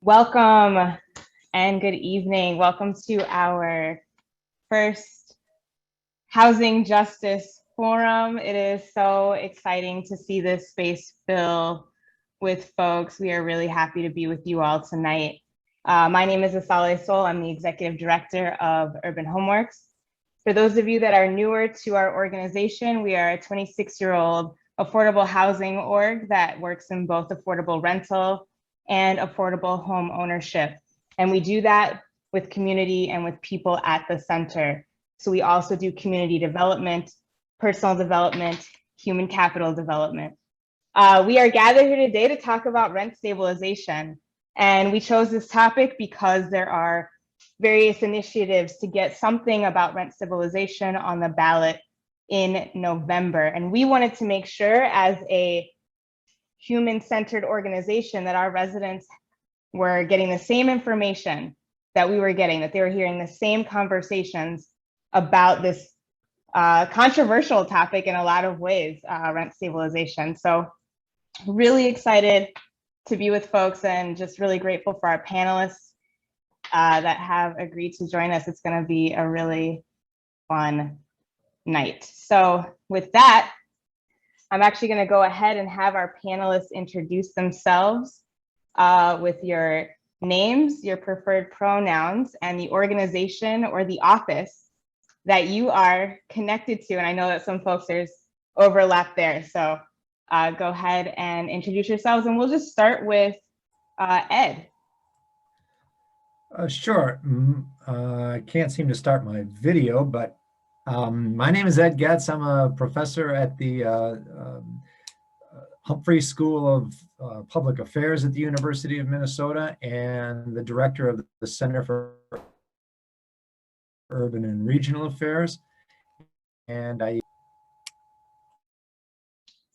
Welcome and good evening. Welcome to our first Housing Justice Forum. It is so exciting to see this space fill with folks. We are really happy to be with you all tonight. My name is Asale Sol. I'm the Executive Director of Urban Homeworks. For those of you that are newer to our organization, we are a 26-year-old affordable housing org that works in both affordable rental and affordable home ownership. And we do that with community and with people at the center. So we also do community development, personal development, human capital development. We are gathered here today to talk about rent stabilization. And we chose this topic because there are various initiatives to get something about rent stabilization on the ballot in November. And we wanted to make sure, as a human-centered organization, that our residents were getting the same information that we were getting, that they were hearing the same conversations about this controversial topic in a lot of ways, rent stabilization. So really excited to be with folks and just really grateful for our panelists that have agreed to join us. It's going to be a really fun night. So with that, I'm actually going to go ahead and have our panelists introduce themselves with your names, your preferred pronouns, and the organization or the office that you are connected to. And I know that some folks, there's overlap there. So go ahead and introduce yourselves, and we'll just start with Ed. Sure. I can't seem to start my video, but my name is Ed Getz. I'm a professor at the Humphrey School of Public Affairs at the University of Minnesota and the director of the Center for Urban and Regional Affairs. And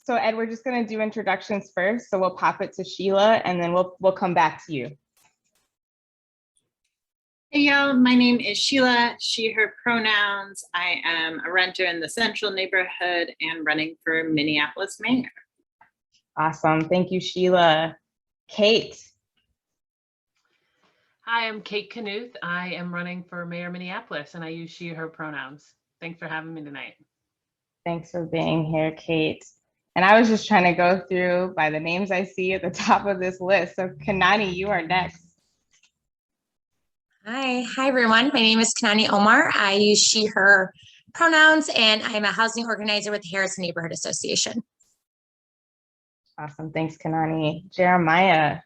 So Ed, we're just going to do introductions first. So we'll pop it to Sheila, and then we'll come back to you. Hey y'all, my name is Sheila, she, her pronouns. I am a renter in the central neighborhood and running for Minneapolis mayor. Awesome, thank you, Sheila. Kate. Hi, I'm Kate Knuth. I am running for Mayor Minneapolis and I use she, her pronouns. Thanks for having me tonight. Thanks for being here, Kate. And I was just trying to go through by the names I see at the top of this list. So Kanani, you are next. Hi everyone. My name is Kanani Omar. I use she, her pronouns, and I'm a housing organizer with the Harrison Neighborhood Association. Awesome, thanks Kanani. Jeremiah.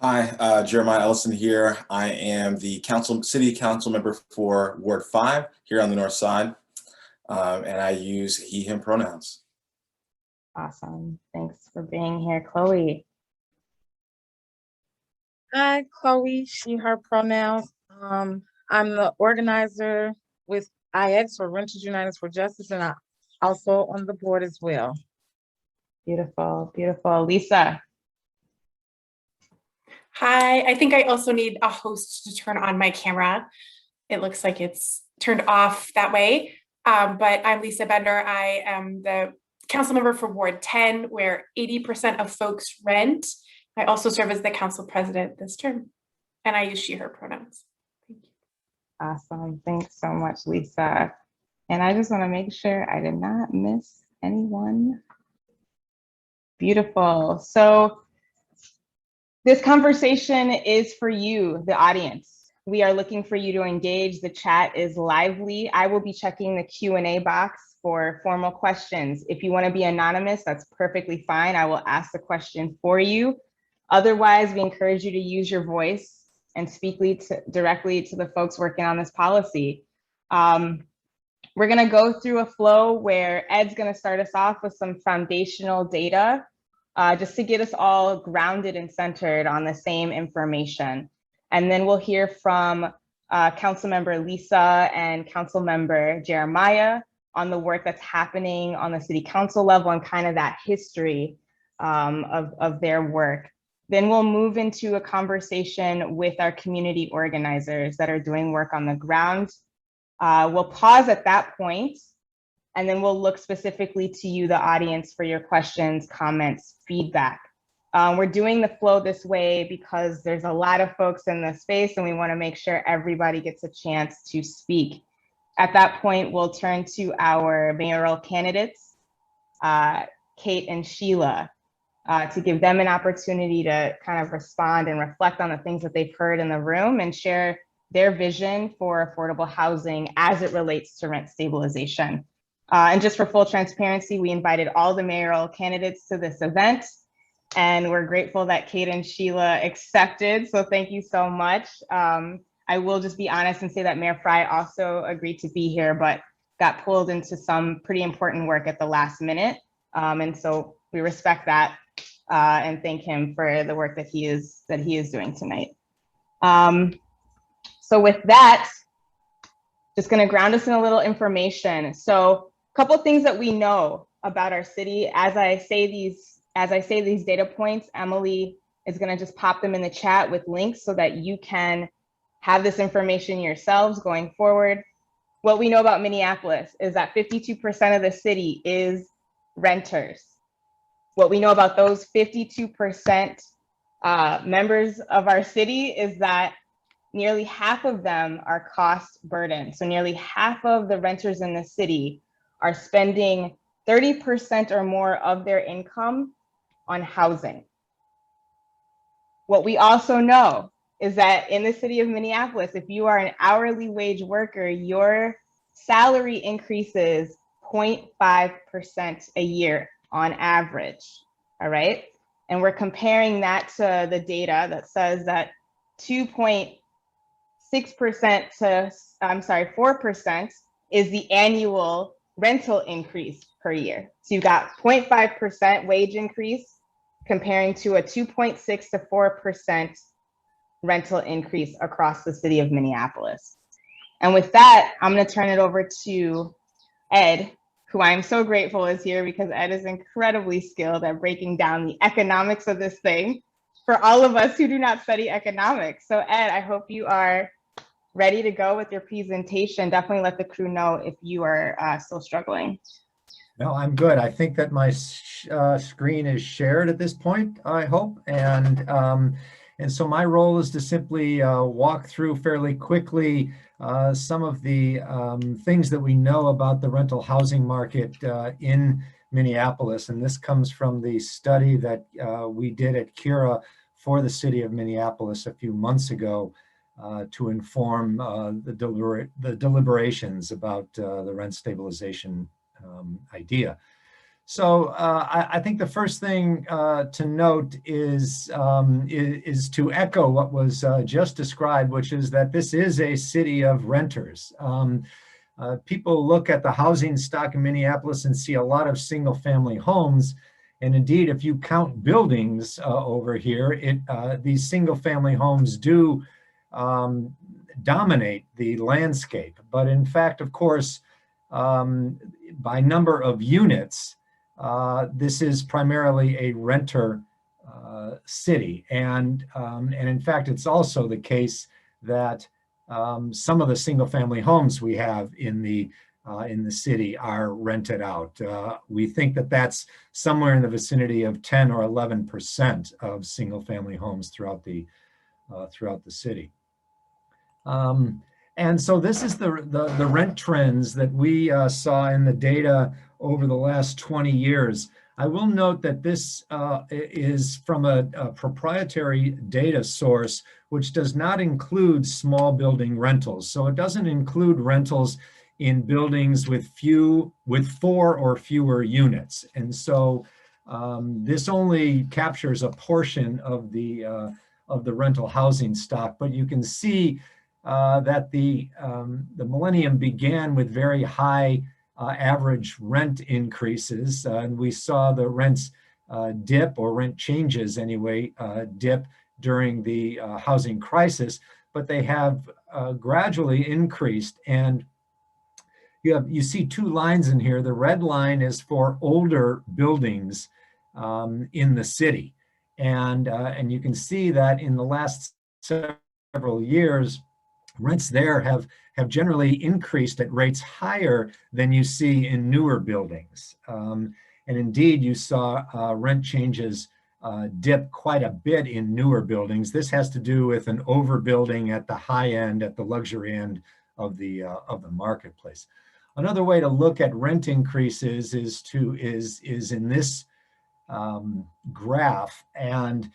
Hi, Jeremiah Ellison here. I am the city council member for Ward 5 here on the north side, and I use he, him pronouns. Awesome, thanks for being here. Chloe. Hi, Chloe, she, her pronouns. I'm the organizer with IX, or Renters United for Justice, and I'm also on the board as well. Beautiful, beautiful. Lisa. Hi, I think I also need a host to turn on my camera. It looks like it's turned off that way, but I'm Lisa Bender. I am the council member for Ward 10, where 80% of folks rent. I also serve as the council president this term, and I use she, her pronouns. Thank you. Awesome, thanks so much, Lisa. And I just want to make sure I did not miss anyone. Beautiful. So this conversation is for you, the audience. We are looking for you to engage. The chat is lively. I will be checking the Q&A box for formal questions. If you want to be anonymous, that's perfectly fine. I will ask the question for you. Otherwise, we encourage you to use your voice and speak directly to the folks working on this policy. We're going to go through a flow where Ed's going to start us off with some foundational data, just to get us all grounded and centered on the same information. And then we'll hear from Councilmember Lisa and Councilmember Jeremiah on the work that's happening on the city council level and kind of that history of their work. Then we'll move into a conversation with our community organizers that are doing work on the ground. We'll pause at that point, and then we'll look specifically to you, the audience, for your questions, comments, feedback. We're doing the flow this way because there's a lot of folks in the space and we want to make sure everybody gets a chance to speak. At that point, we'll turn to our mayoral candidates, Kate and Sheila, to give them an opportunity to kind of respond and reflect on the things that they've heard in the room and share their vision for affordable housing as it relates to rent stabilization. And just for full transparency, we invited all the mayoral candidates to this event, and we're grateful that Kate and Sheila accepted. So thank you so much. I will just be honest and say that Mayor Fry also agreed to be here, but got pulled into some pretty important work at the last minute. And so we respect that and thank him for the work that he is doing tonight. So with that, just going to ground us in a little information. So a couple things that we know about our city. As I say these data points, Emily is going to just pop them in the chat with links so that you can have this information yourselves going forward. What we know about Minneapolis is that 52% of the city is renters. What we know about those 52% members of our city is that nearly half of them are cost burdened. So nearly half of the renters in the city are spending 30% or more of their income on housing. What we also know is that in the city of Minneapolis, if you are an hourly wage worker, your salary increases 0.5% a year on average, all right? And we're comparing that to the data that says that 2.6% to, 4% is the annual rental increase per year. So you got 0.5% wage increase comparing to a 2.6 to 4% rental increase across the city of Minneapolis. And with that, I'm going to turn it over to Ed, who I'm so grateful is here because Ed is incredibly skilled at breaking down the economics of this thing for all of us who do not study economics. So Ed, I hope you are ready to go with your presentation. Definitely let the crew know if you are still struggling. No, I'm good. I think that my screen is shared at this point, I hope. And so my role is to simply walk through fairly quickly some of the things that we know about the rental housing market in Minneapolis. And this comes from the study that we did at Kira for the city of Minneapolis a few months ago to inform the deliberations about the rent stabilization idea. So I think the first thing to note is to echo what was just described, which is that this is a city of renters. People look at the housing stock in Minneapolis and see a lot of single family homes. And indeed, if you count buildings over here, these single family homes do dominate the landscape. But in fact, of course, by number of units, this is primarily a renter city. And in fact, it's also the case that some of the single family homes we have in the city are rented out. We think that that's somewhere in the vicinity of 10 or 11% of single family homes throughout the city. And so this is the rent trends that we saw in the data over the last 20 years. I will note that this is from a proprietary data source, which does not include small building rentals. So it doesn't include rentals in buildings with 4 or fewer units. And so this only captures a portion of the rental housing stock, but you can see that the millennium began with very high average rent increases, and we saw the rents dip, or rent changes anyway, dip during the housing crisis, but they have gradually increased. And you see 2 lines in here. The red line is for older buildings in the city, and you can see that in the last several years, rents there have generally increased at rates higher than you see in newer buildings. And indeed, you saw rent changes dip quite a bit in newer buildings. This has to do with an overbuilding at the high end, at the luxury end of the marketplace. Another way to look at rent increases is in this graph, and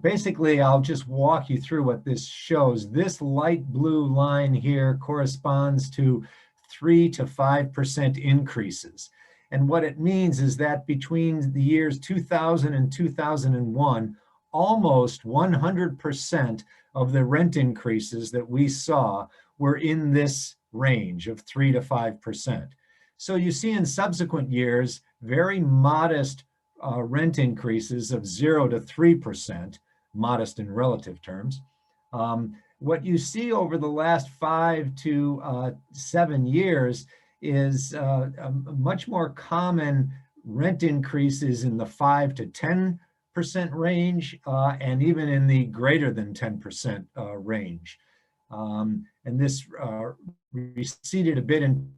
basically I'll just walk you through what this shows. This light blue line here corresponds to 3 to 5% increases. And what it means is that between the years 2000 and 2001, almost 100% of the rent increases that we saw were in this range of 3 to 5%. So you see in subsequent years, very modest rent increases of 0 to 3%, modest in relative terms. What you see over the last 5 to 7 years is much more common rent increases in the 5 to 10% range, and even in the greater than 10% range. And this receded a bit in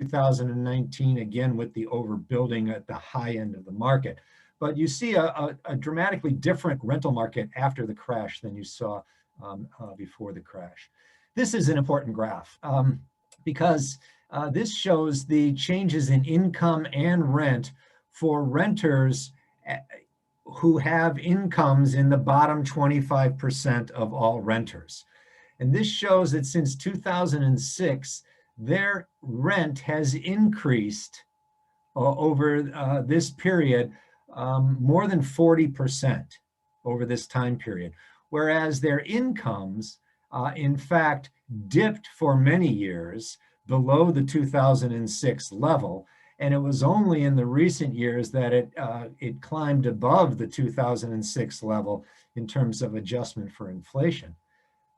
2019, again with the overbuilding at the high end of the market. But you see a dramatically different rental market after the crash than you saw before the crash. This is an important graph because this shows the changes in income and rent for renters who have incomes in the bottom 25% of all renters. And this shows that since 2006, their rent has increased over this period more than 40% over this time period, whereas their incomes, in fact, dipped for many years below the 2006 level, and it was only in the recent years that it climbed above the 2006 level in terms of adjustment for inflation.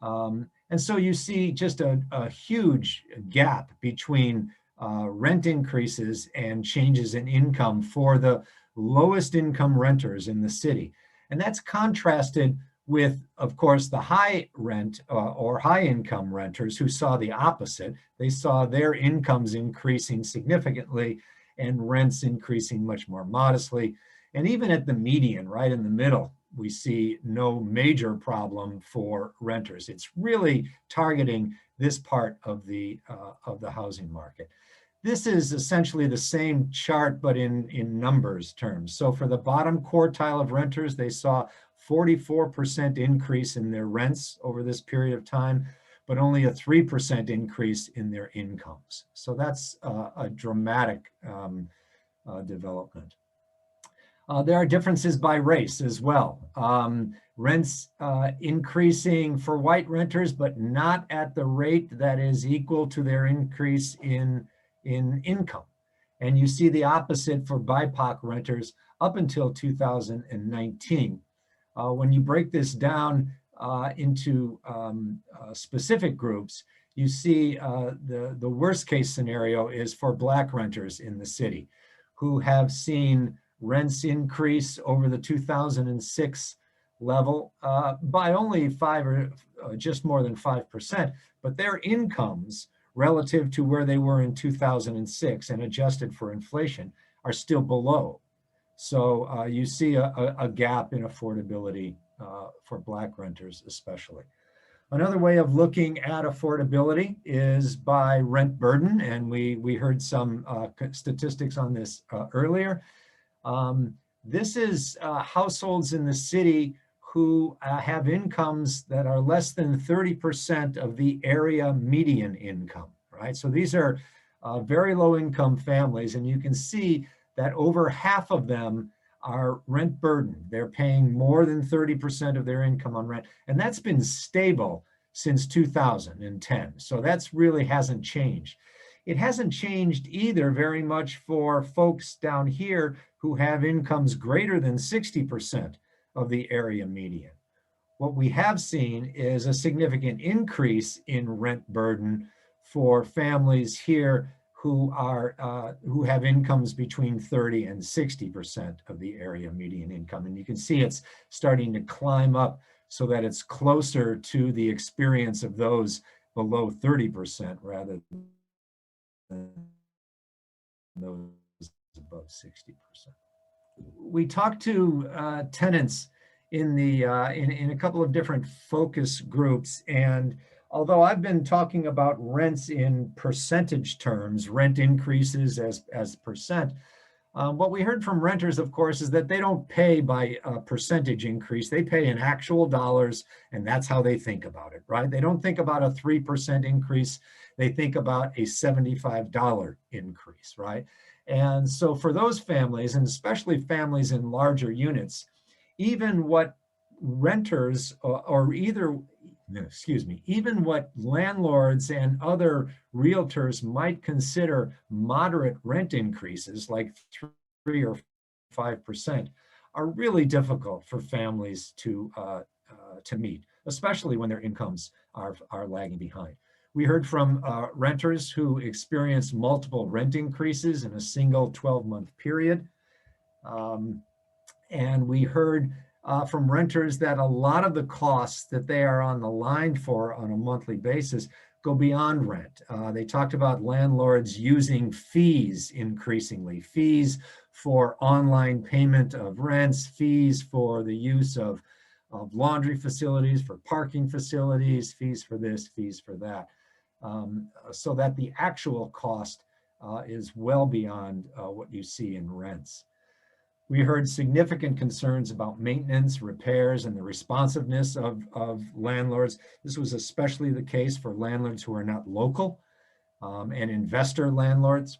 And so you see just a huge gap between rent increases and changes in income for the lowest income renters in the city. And that's contrasted with, of course, the high rent or high income renters who saw the opposite. They saw their incomes increasing significantly and rents increasing much more modestly. And even at the median, right in the middle, we see no major problem for renters. It's really targeting this part of the housing market. This is essentially the same chart, but in numbers terms. So for the bottom quartile of renters, they saw 44% increase in their rents over this period of time, but only a 3% increase in their incomes. So that's a dramatic development. There are differences by race as well. Rents increasing for white renters, but not at the rate that is equal to their increase in income. And you see the opposite for BIPOC renters up until 2019. When you break this down into specific groups, you see the worst case scenario is for Black renters in the city who have seen rents increase over the 2006 level by only just more than 5%, but their incomes relative to where they were in 2006 and adjusted for inflation are still below. So you see a gap in affordability for Black renters especially. Another way of looking at affordability is by rent burden, and we heard some statistics on this earlier. This is households in the city who have incomes that are less than 30% of the area median income, right? So these are very low income families, and you can see that over half of them are rent burdened. They're paying more than 30% of their income on rent, and that's been stable since 2010. So that's really hasn't changed. It hasn't changed either very much for folks down here who have incomes greater than 60% of the area median. What we have seen is a significant increase in rent burden for families here who have incomes between 30 and 60% of the area median income. And you can see it's starting to climb up so that it's closer to the experience of those below 30% rather than those above 60%. we talked to tenants in the in a couple of different focus groups, and although I've been talking about rents in percentage terms, rent increases as percent, what we heard from renters, of course, is that they don't pay by a percentage increase. They pay in actual dollars, and that's how they think about it, right? They don't think about a 3% increase. They think about a $75 increase, right? And so for those families, and especially families in larger units, even what renters or either, excuse me, even what landlords and other realtors might consider moderate rent increases, like 3 or 5%, are really difficult for families to meet, especially when their incomes are lagging behind. We heard from renters who experienced multiple rent increases in a single 12-month period. And we heard from renters that a lot of the costs that they are on the line for on a monthly basis go beyond rent. They talked about landlords using fees increasingly, fees for online payment of rents, fees for the use of laundry facilities, for parking facilities, fees for this, fees for that. So that the actual cost is well beyond what you see in rents. We heard significant concerns about maintenance, repairs, and the responsiveness of landlords. This was especially the case for landlords who are not local and investor landlords.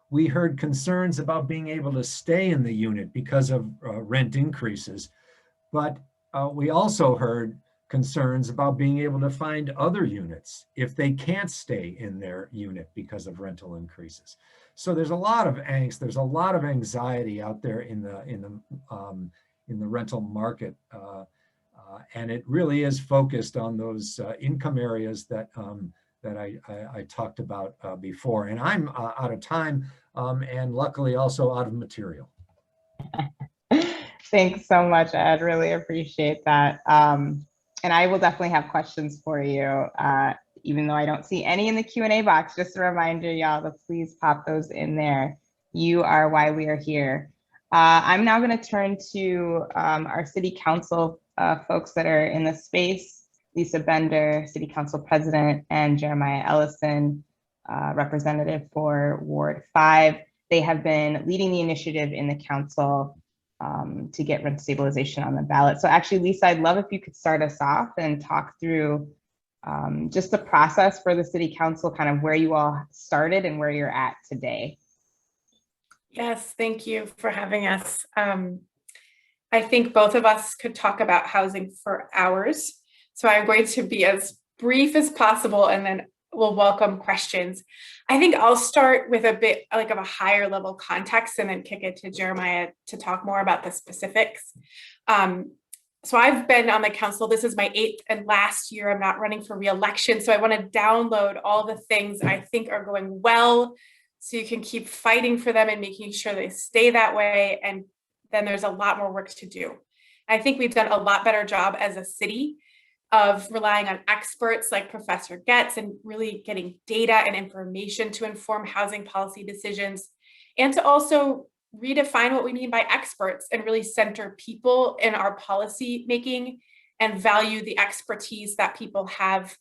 We heard concerns about being able to stay in the unit because of rent increases, but we also heard concerns about being able to find other units if they can't stay in their unit because of rental increases. So there's a lot of angst, there's a lot of anxiety out there in the rental market, and it really is focused on those income areas that I talked about before. And I'm out of time, and luckily also out of material. Thanks so much, Ed. Really appreciate that. And I will definitely have questions for you, even though I don't see any in the Q&A box. Just a reminder, y'all, to please pop those in there. You are why we are here. I'm now going to turn to our City Council folks that are in the space, Lisa Bender, City Council President, and Jeremiah Ellison, representative for Ward 5. They have been leading the initiative in the council to get rent stabilization on the ballot. So actually, Lisa, I'd love if you could start us off and talk through just the process for the City Council, kind of where you all started and where you're at today. Yes, thank you for having us. I think both of us could talk about housing for hours. So I'm going to be as brief as possible, and then we'll welcome questions. I think I'll start with a bit like of a higher level context and then kick it to Jeremiah to talk more about the specifics. So I've been on the council. This is my 8th and last year. I'm not running for re-election. So I want to download all the things I think are going well, so you can keep fighting for them and making sure they stay that way. And then there's a lot more work to do. I think we've done a lot better job as a city of relying on experts like Professor Getz and really getting data and information to inform housing policy decisions, and to also redefine what we mean by experts and really center people in our policy making and value the expertise that people have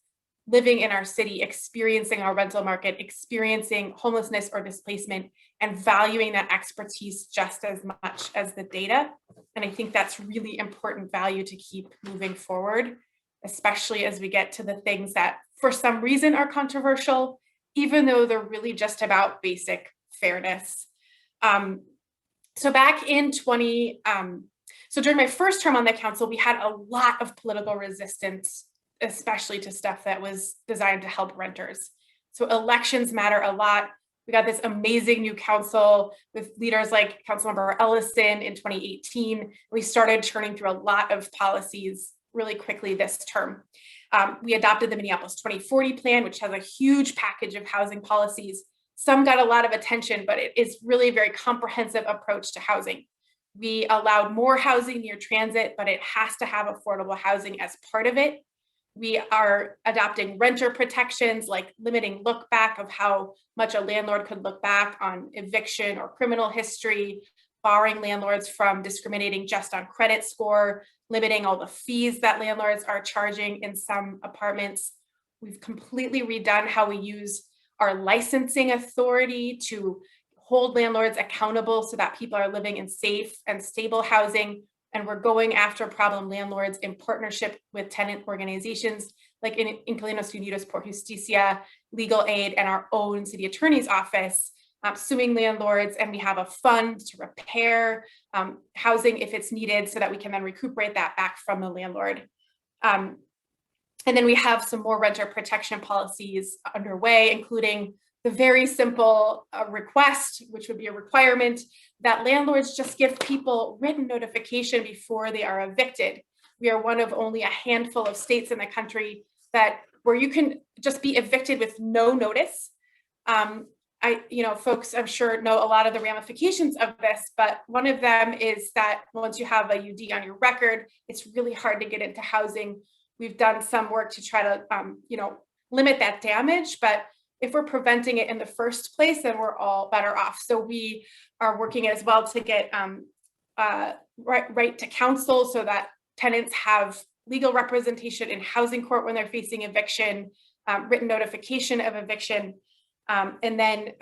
living in our city, experiencing our rental market, experiencing homelessness or displacement, and valuing that expertise just as much as the data. And I think that's really important value to keep moving forward, especially as we get to the things that for some reason are controversial, even though they're really just about basic fairness. So back in so during my first term on the council, we had a lot of political resistance, especially to stuff that was designed to help renters. So elections matter a lot. We got this amazing new council with leaders like Councilmember Ellison in 2018. We started churning through a lot of policies really quickly this term. We adopted the Minneapolis 2040 plan, which has a huge package of housing policies. Some got a lot of attention, but it is really a very comprehensive approach to housing. We allowed more housing near transit, but it has to have affordable housing as part of it. We are adopting renter protections, like limiting look back of how much a landlord could look back on eviction or criminal history, barring landlords from discriminating just on credit score, limiting all the fees that landlords are charging in some apartments. We've completely redone how we use our licensing authority to hold landlords accountable so that people are living in safe and stable housing. And we're going after problem landlords in partnership with tenant organizations like Inquilinos Unidos por Justicia, Legal Aid, and our own city attorney's office, suing landlords. And we have a fund to repair housing if it's needed so that we can then recuperate that back from the landlord. And then we have some more renter protection policies underway, including the very simple request, which would be a requirement, that landlords just give people written notification before they are evicted. We are one of only a handful of states in the country where you can just be evicted with no notice. Folks, I'm sure know a lot of the ramifications of this, but one of them is that once you have a UD on your record, it's really hard to get into housing. We've done some work to try to, limit that damage, but if we're preventing it in the first place, then we're all better off. So we are working as well to get right to counsel so that tenants have legal representation in housing court when they're facing eviction, written notification of eviction, and then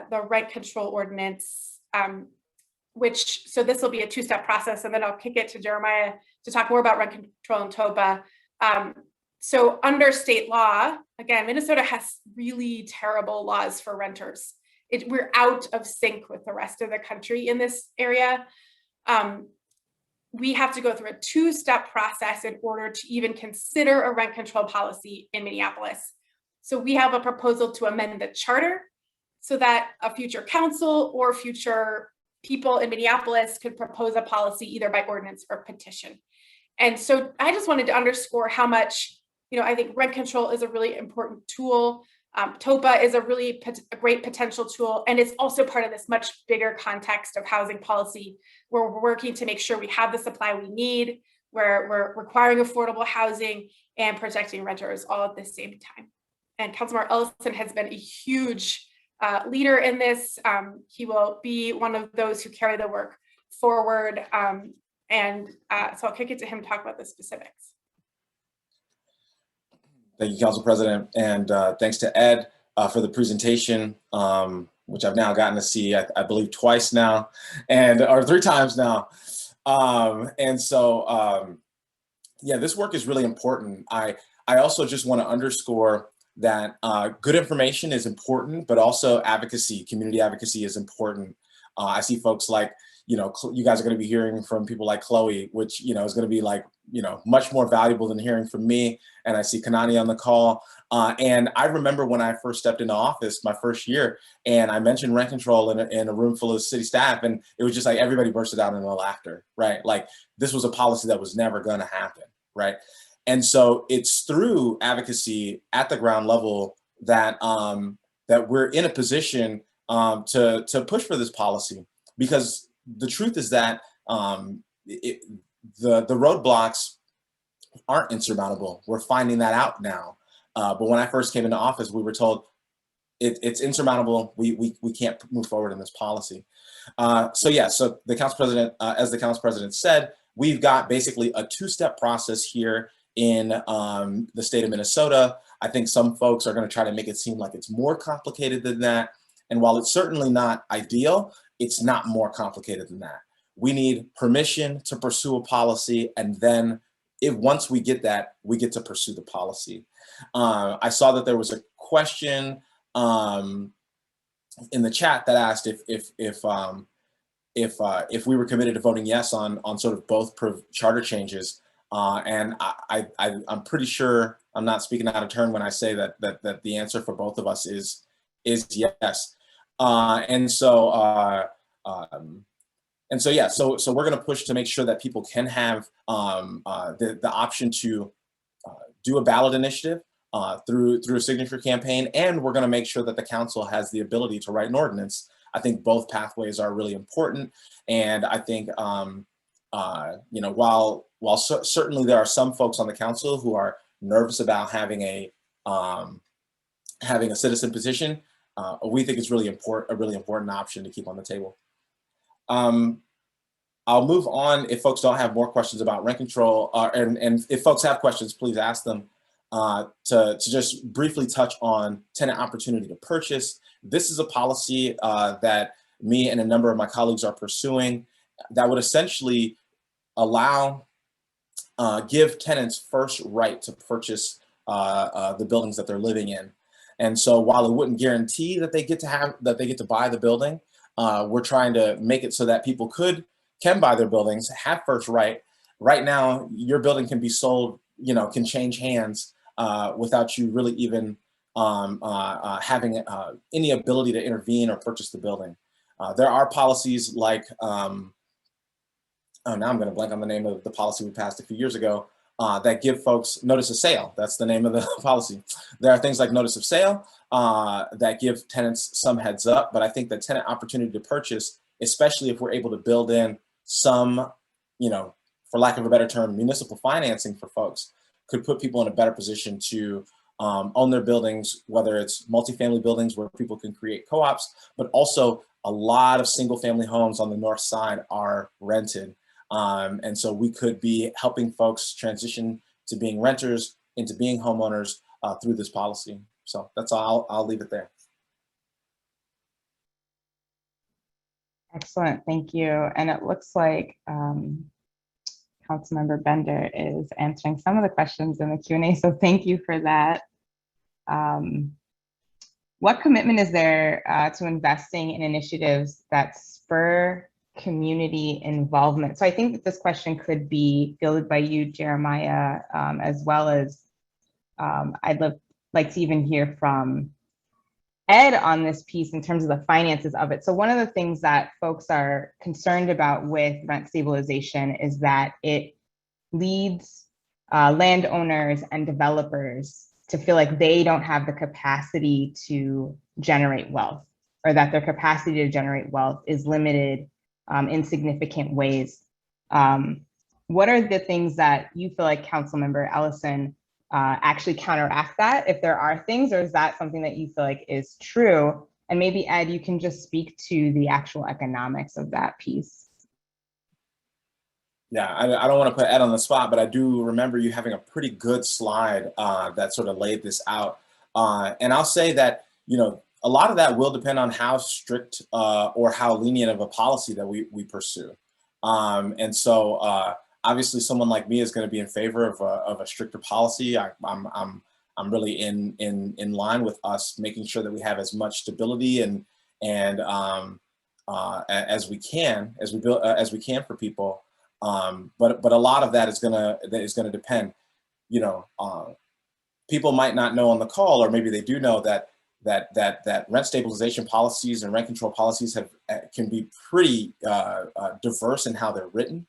the rent control ordinance, so this will be a two-step process, and then I'll kick it to Jeremiah to talk more about rent control and TOPA. So under state law, again, Minnesota has really terrible laws for renters. We're out of sync with the rest of the country in this area. We have to go through a two-step process in order to even consider a rent control policy in Minneapolis. So we have a proposal to amend the charter so that a future council or future people in Minneapolis could propose a policy either by ordinance or petition. And so I just wanted to underscore how much, I think rent control is a really important tool. TOPA is a great potential tool. And it's also part of this much bigger context of housing policy, where we're working to make sure we have the supply we need, where we're requiring affordable housing and protecting renters all at the same time. And Councilmember Ellison has been a huge leader in this. He will be one of those who carry the work forward. So I'll kick it to him to talk about the specifics. Thank you, Council President, and thanks to Ed for the presentation, which I've now gotten to see, I believe, twice now, or 3 times now. Yeah, this work is really important. I also just want to underscore that good information is important, but also advocacy, community advocacy is important. I see folks like, you guys are going to be hearing from people like Chloe, which, is going to be like, much more valuable than hearing from me. And I see Kanani on the call. And I remember when I first stepped into office, my first year, and I mentioned rent control in a room full of city staff, and it was just like everybody bursted out into laughter, right? Like this was a policy that was never going to happen, right? And so it's through advocacy at the ground level that that we're in a position to push for this policy, because the truth is that the roadblocks aren't insurmountable. We're finding that out now. But when I first came into office, we were told it's insurmountable. We can't move forward in this policy. So the Council President, as the Council President said, we've got basically a 2-step process here in the state of Minnesota. I think some folks are going to try to make it seem like it's more complicated than that. And while it's certainly not ideal, it's not more complicated than that. We need permission to pursue a policy, and then once we get that, we get to pursue the policy. I saw that there was a question in the chat that asked if we were committed to voting yes on sort of both charter changes, and I'm pretty sure I'm not speaking out of turn when I say that the answer for both of us is yes. So we're going to push to make sure that people can have the option to do a ballot initiative through a signature campaign, and we're going to make sure that the council has the ability to write an ordinance. I think both pathways are really important, and I think while certainly there are some folks on the council who are nervous about having a citizen petition, we think it's a really important option to keep on the table. I'll move on if folks don't have more questions about rent control, and if folks have questions, please ask them. To just briefly touch on tenant opportunity to purchase. This is a policy that me and a number of my colleagues are pursuing that would essentially allow, give tenants first right to purchase the buildings that they're living in. And so while it wouldn't guarantee that they get to buy the building, we're trying to make it so that people can buy their buildings, have first right. Right now, your building can be sold, can change hands without you really even having any ability to intervene or purchase the building. There are policies like, oh, now I'm going to blank on the name of the policy we passed a few years ago that give folks notice of sale. That's the name of the policy. There are things like notice of sale that give tenants some heads up, but I think that tenant opportunity to purchase, especially if we're able to build in some, for lack of a better term, municipal financing for folks, could put people in a better position to own their buildings, whether it's multifamily buildings where people can create co-ops, but also a lot of single family homes on the north side are rented. And so we could be helping folks transition to being renters into being homeowners through this policy. So that's all, I'll leave it there. Excellent, thank you. And it looks like Councilmember Bender is answering some of the questions in the Q&A, so thank you for that. What commitment is there to investing in initiatives that spur community involvement? So I think that this question could be fielded by you, Jeremiah, as well as I'd like to even hear from Ed on this piece in terms of the finances of it. So one of the things that folks are concerned about with rent stabilization is that it leads landowners and developers to feel like they don't have the capacity to generate wealth, or that their capacity to generate wealth is limited in significant ways. What are the things that you feel like Councilmember Ellison actually counteract that, if there are things, or is that something that you feel like is true? And maybe Ed, you can just speak to the actual economics of that piece. Yeah, I don't want to put Ed on the spot, but I do remember you having a pretty good slide that sort of laid this out. And I'll say that, a lot of that will depend on how strict or how lenient of a policy that we pursue. And so obviously someone like me is going to be in favor of a stricter policy. I'm really in line with us making sure that we have as much stability and as we can for people. But a lot of that is gonna depend. People might not know on the call, or maybe they do know that rent stabilization policies and rent control policies can be pretty diverse in how they're written.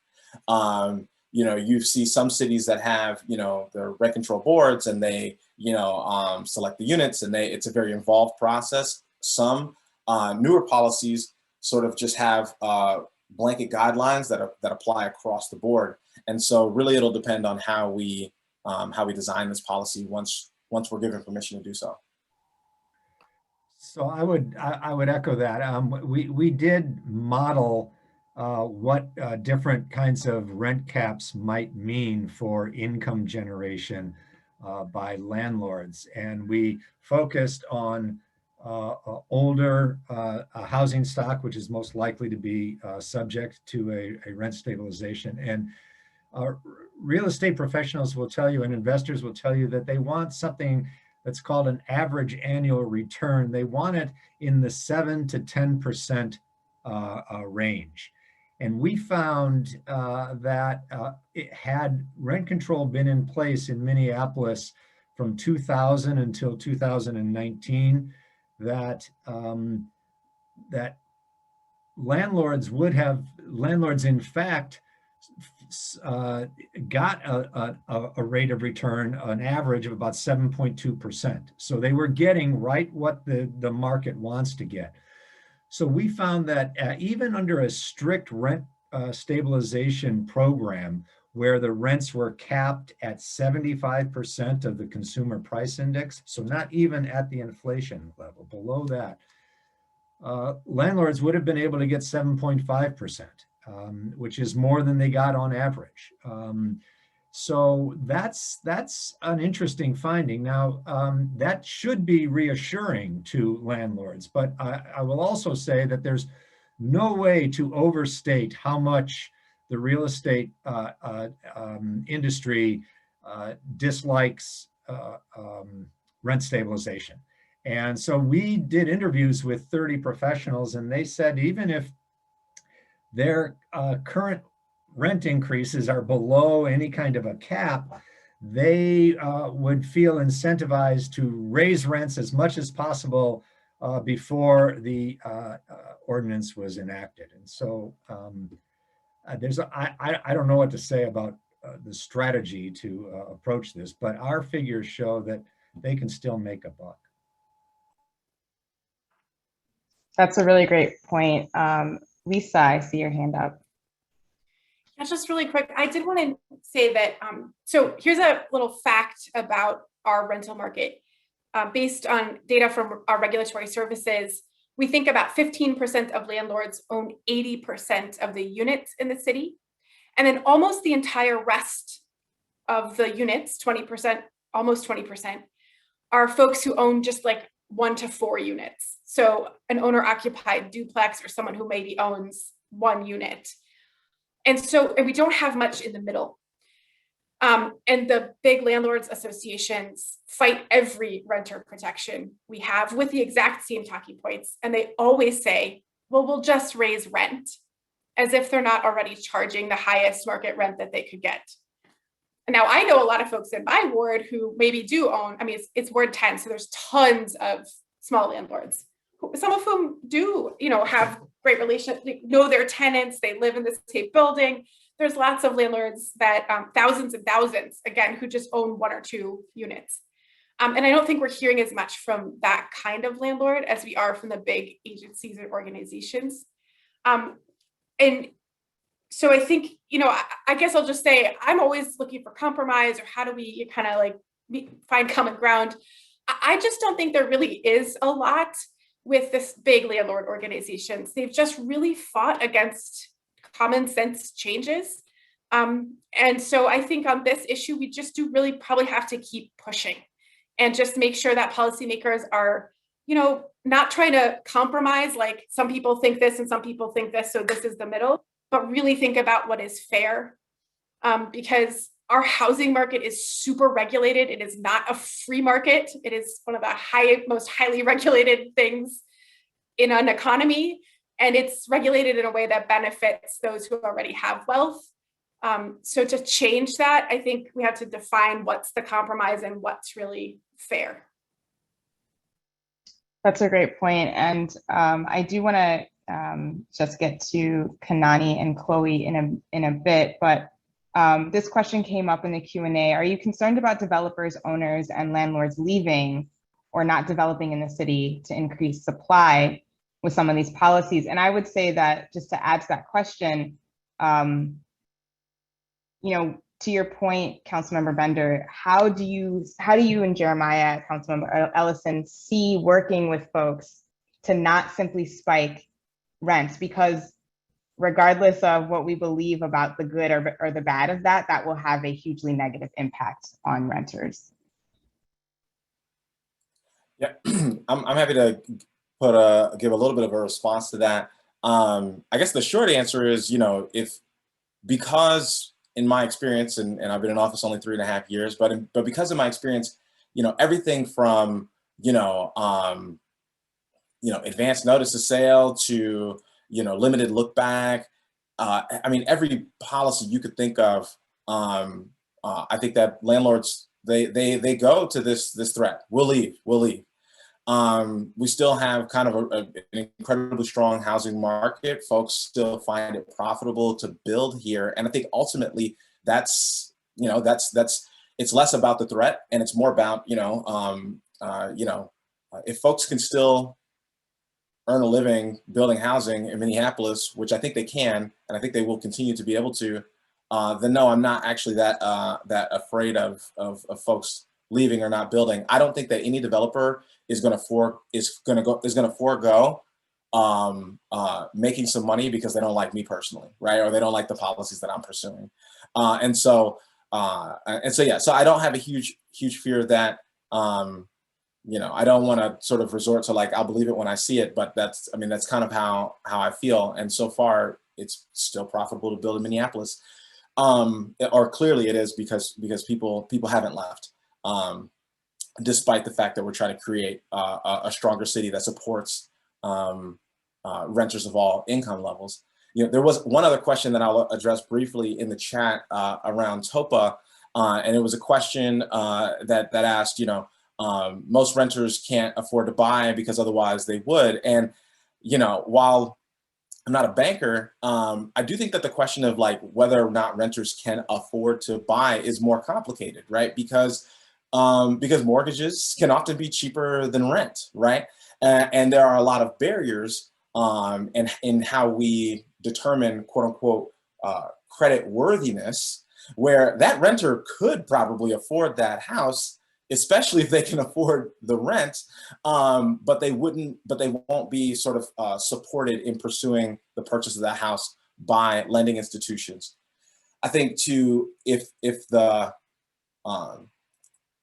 You see some cities that have their rent control boards, and they select the units, and it's a very involved process. Some newer policies sort of just have blanket guidelines that apply across the board, and so really it'll depend on how we design this policy once we're given permission to do so. So I would echo that. We did model what different kinds of rent caps might mean for income generation by landlords, and we focused on older housing stock, which is most likely to be subject to a rent stabilization. And real estate professionals will tell you, and investors will tell you, that they want something that's called an average annual return. They want it in the 7 to 10% range. And we found that had rent control been in place in Minneapolis from 2000 until 2019, that landlords in fact got a rate of return, an average of about 7.2%. So they were getting right what the market wants to get. So we found that even under a strict rent stabilization program, where the rents were capped at 75% of the consumer price index, so not even at the inflation level, below that, landlords would have been able to get 7.5%. which is more than they got on average. So that's an interesting finding. Now, that should be reassuring to landlords, but I will also say that there's no way to overstate how much the real estate industry dislikes rent stabilization. And so we did interviews with 30 professionals, and they said even if their current rent increases are below any kind of a cap, they would feel incentivized to raise rents as much as possible before the ordinance was enacted. And so I don't know what to say about the strategy to approach this, but our figures show that they can still make a buck. That's a really great point. Lisa, I see your hand up. Yeah, just really quick, I did want to say that, so here's a little fact about our rental market. Based on data from our regulatory services, we think about 15% of landlords own 80% of the units in the city. And then almost the entire rest of the units, 20%, almost 20%, are folks who own just like 1 to 4 units. So an owner occupied duplex or someone who maybe owns 1 unit. And we don't have much in the middle. And the big landlords associations fight every renter protection we have with the exact same talking points. And they always say, well, we'll just raise rent, as if they're not already charging the highest market rent that they could get. And now I know a lot of folks in my ward who maybe do own, I mean, it's Ward 10, so there's tons of small landlords, some of whom do, have great relationships, know their tenants, they live in the same building. There's lots of landlords that, thousands and thousands, again, who just own 1 or 2 units. And I don't think we're hearing as much from that kind of landlord as we are from the big agencies or organizations. And so I think, I guess I'll just say, I'm always looking for compromise, or how do we kind of like find common ground. I just don't think there really is a lot with this big landlord organizations. They've just really fought against common sense changes. And so I think on this issue, we just do really probably have to keep pushing and just make sure that policymakers are, not trying to compromise, like some people think this and some people think this, so this is the middle, but really think about what is fair. Because our housing market is super regulated. It is not a free market. It is one of the most highly regulated things in an economy. And it's regulated in a way that benefits those who already have wealth. So to change that, I think we have to define what's the compromise and what's really fair. That's a great point. And I do want to just get to Kanani and Chloe in a bit, but this question came up in the Q&A. Are you concerned about developers, owners, and landlords leaving or not developing in the city to increase supply with some of these policies? And I would say that, just to add to that question, to your point, Councilmember Bender, how do you and Jeremiah, Councilmember Ellison, see working with folks to not simply spike rents? Because regardless of what we believe about the good or the bad of that, that will have a hugely negative impact on renters. Yeah, I'm happy to give a little bit of a response to that. I guess the short answer is, because in my experience, and I've been in office only 3.5 years, but because of my experience, everything from advanced notice of sale to limited look back. I mean, every policy you could think of. I think that landlords they go to this threat. We'll leave. We still have kind of an incredibly strong housing market. Folks still find it profitable to build here, and I think ultimately that's it's less about the threat and it's more about if folks can still earn a living building housing in Minneapolis, which I think they can, and I think they will continue to be able to, then no, I'm not actually that afraid of folks leaving or not building. I don't think that any developer is going to forego making some money because they don't like me personally, right? Or they don't like the policies that I'm pursuing. And so yeah, so I don't have a huge fear of that. You know, I don't want to sort of resort to like, I'll believe it when I see it, but that's kind of how I feel. And so far it's still profitable to build in Minneapolis. Or clearly it is because people haven't left. Despite the fact that we're trying to create a stronger city that supports renters of all income levels. You know, there was one other question that I'll address briefly in the chat around TOPA, and it was a question that asked, you know, most renters can't afford to buy because otherwise they would. And, you know, while I'm not a banker, I do think that the question of like whether or not renters can afford to buy is more complicated, right? Because mortgages can often be cheaper than rent, right? And there are a lot of barriers in how we determine quote unquote credit worthiness, where that renter could probably afford that house, especially if they can afford the rent, but they won't be sort of supported in pursuing the purchase of that house by lending institutions. I think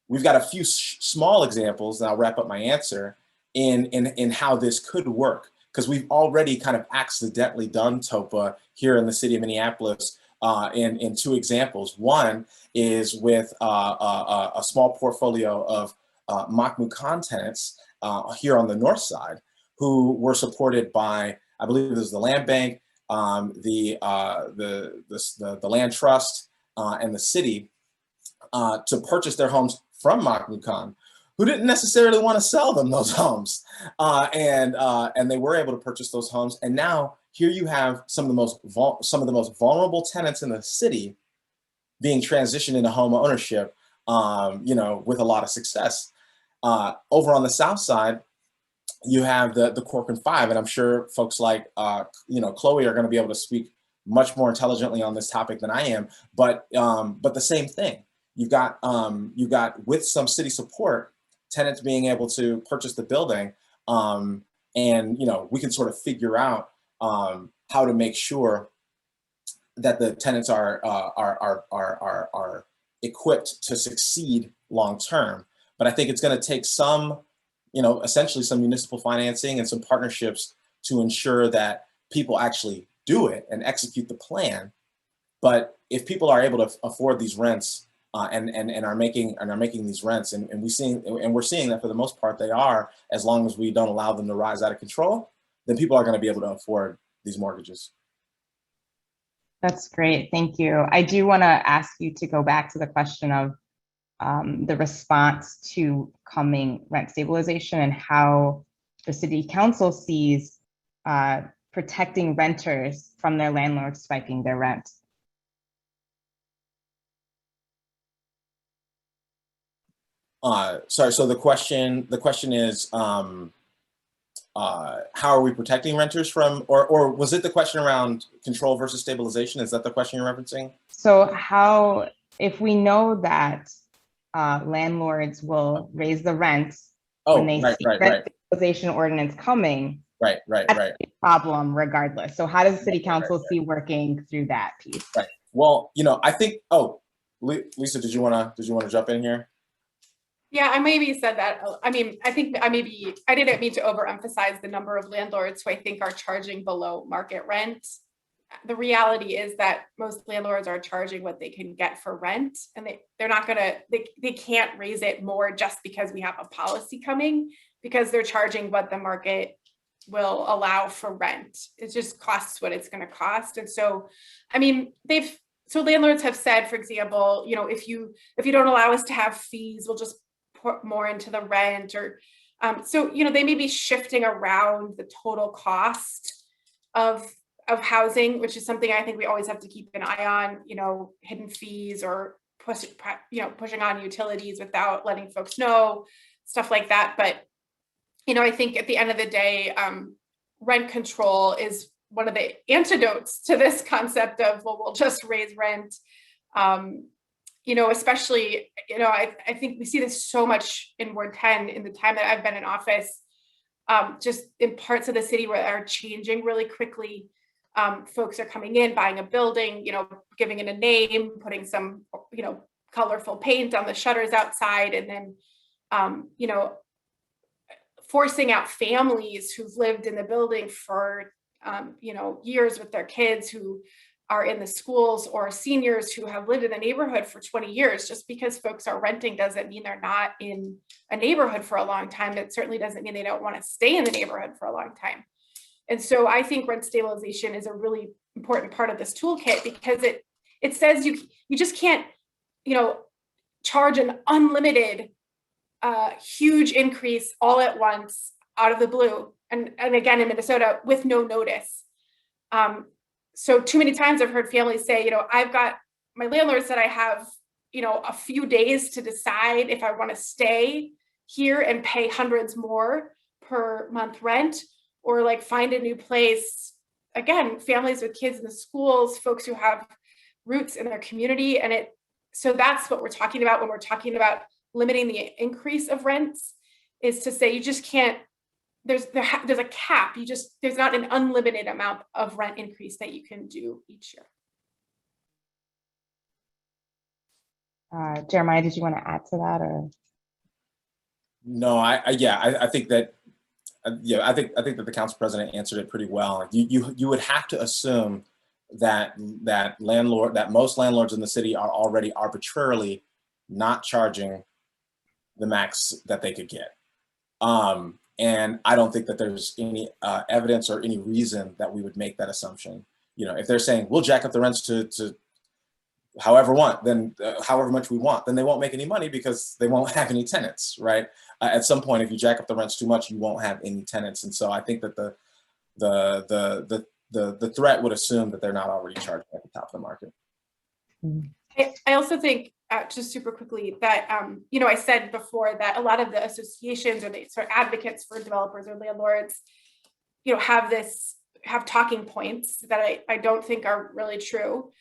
we've got a few small examples, and I'll wrap up my answer in how this could work, because we've already kind of accidentally done TOPA here in the city of Minneapolis in two examples. One is with a small portfolio of Mahmoud tenants here on the north side, who were supported by, I believe it was the Land Bank, the Land Trust, and the city to purchase their homes from Mahmoud Khan, who didn't necessarily want to sell them those homes, and they were able to purchase those homes. And now here you have some of the most vulnerable tenants in the city being transitioned into home ownership, you know, with a lot of success. Over on the south side, you have the Corcoran Five, and I'm sure folks like you know, Chloe are going to be able to speak much more intelligently on this topic than I am. But the same thing. You've got with some city support, tenants being able to purchase the building, and you know, we can sort of figure out how to make sure that the tenants are equipped to succeed long term. But I think it's going to take some, you know, essentially some municipal financing and some partnerships to ensure that people actually do it and execute the plan. But if people are able to afford these rents and are making these rents, and we're seeing that for the most part they are, as long as we don't allow them to rise out of control, then people are going to be able to afford these mortgages. That's great. Thank you. I do want to ask you to go back to the question of the response to coming rent stabilization and how the city council sees protecting renters from their landlords spiking their rent. Sorry, so the question is, how are we protecting renters from, or was it the question around control versus stabilization? Is that the question you're referencing? So how, if we know that landlords will raise the rents when they see rent stabilization ordinance coming, that's a problem regardless. So how does the city council see working through that piece? Right. Well, you know, I think, Lisa, did you want to jump in here? Yeah, I maybe said that. I mean, I think I didn't mean to overemphasize the number of landlords who I think are charging below market rent. The reality is that most landlords are charging what they can get for rent, and they're not gonna, they can't raise it more just because we have a policy coming, because they're charging what the market will allow for rent. It just costs what it's gonna cost. And so, I mean, so landlords have said, for example, you know, if you don't allow us to have fees, we'll just put more into the rent, or so, you know, they may be shifting around the total cost of housing, which is something I think we always have to keep an eye on, you know, hidden fees or pushing on utilities without letting folks know, stuff like that. But, you know, I think at the end of the day, rent control is one of the antidotes to this concept of, well, we'll just raise rent. You know, especially, you know, I think we see this so much in Ward 10 in the time that I've been in office. just in parts of the city where are changing really quickly. Folks are coming in, buying a building, giving it a name, putting some, colorful paint on the shutters outside, and then, forcing out families who've lived in the building for, years with their kids, who are in the schools, or seniors who have lived in the neighborhood for 20 years. Just because folks are renting doesn't mean they're not in a neighborhood for a long time. It certainly doesn't mean they don't want to stay in the neighborhood for a long time. And so I think rent stabilization is a really important part of this toolkit, because it says you just can't, charge an unlimited huge increase all at once out of the blue. And again, in Minnesota, with no notice. So too many times I've heard families say, I've got, my landlord said I have, a few days to decide if I want to stay here and pay hundreds more per month rent, or like find a new place. Again, families with kids in the schools, folks who have roots in their community. And so that's what we're talking about when we're talking about limiting the increase of rents, is to say you just can't, there's a cap. There's not an unlimited amount of rent increase that you can do each year. Jeremiah, did you want to add to that, or? No, I think that, I think that the council president answered it pretty well. You would have to assume that most landlords in the city are already arbitrarily not charging the max that they could get. And I don't think that there's any evidence or any reason that we would make that assumption. If they're saying we'll jack up the rents to however much we want, then they won't make any money, because they won't have any tenants, right? At some point, if you jack up the rents too much, you won't have any tenants. And so I think that the threat would assume that they're not already charging at the top of the market. I also think, just super quickly, that, I said before that a lot of the associations, or the sort of advocates for developers or landlords, have talking points that I don't think are really true.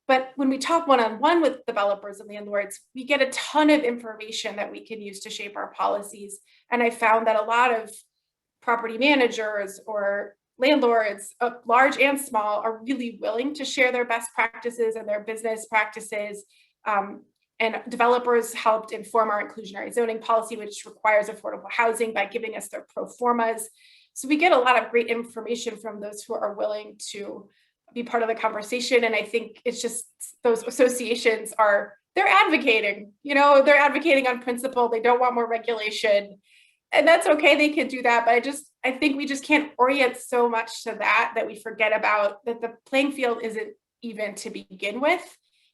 But when we talk one-on-one with developers and landlords, we get a ton of information that we can use to shape our policies. And I found that a lot of property managers or landlords, large and small, are really willing to share their best practices and their business practices. And developers helped inform our inclusionary zoning policy, which requires affordable housing, by giving us their pro formas. So we get a lot of great information from those who are willing to be part of the conversation. And I think it's just, those associations they're advocating, they're advocating on principle. They don't want more regulation, and that's okay. They can do that. But I think we just can't orient so much to that we forget about that the playing field isn't even to begin with.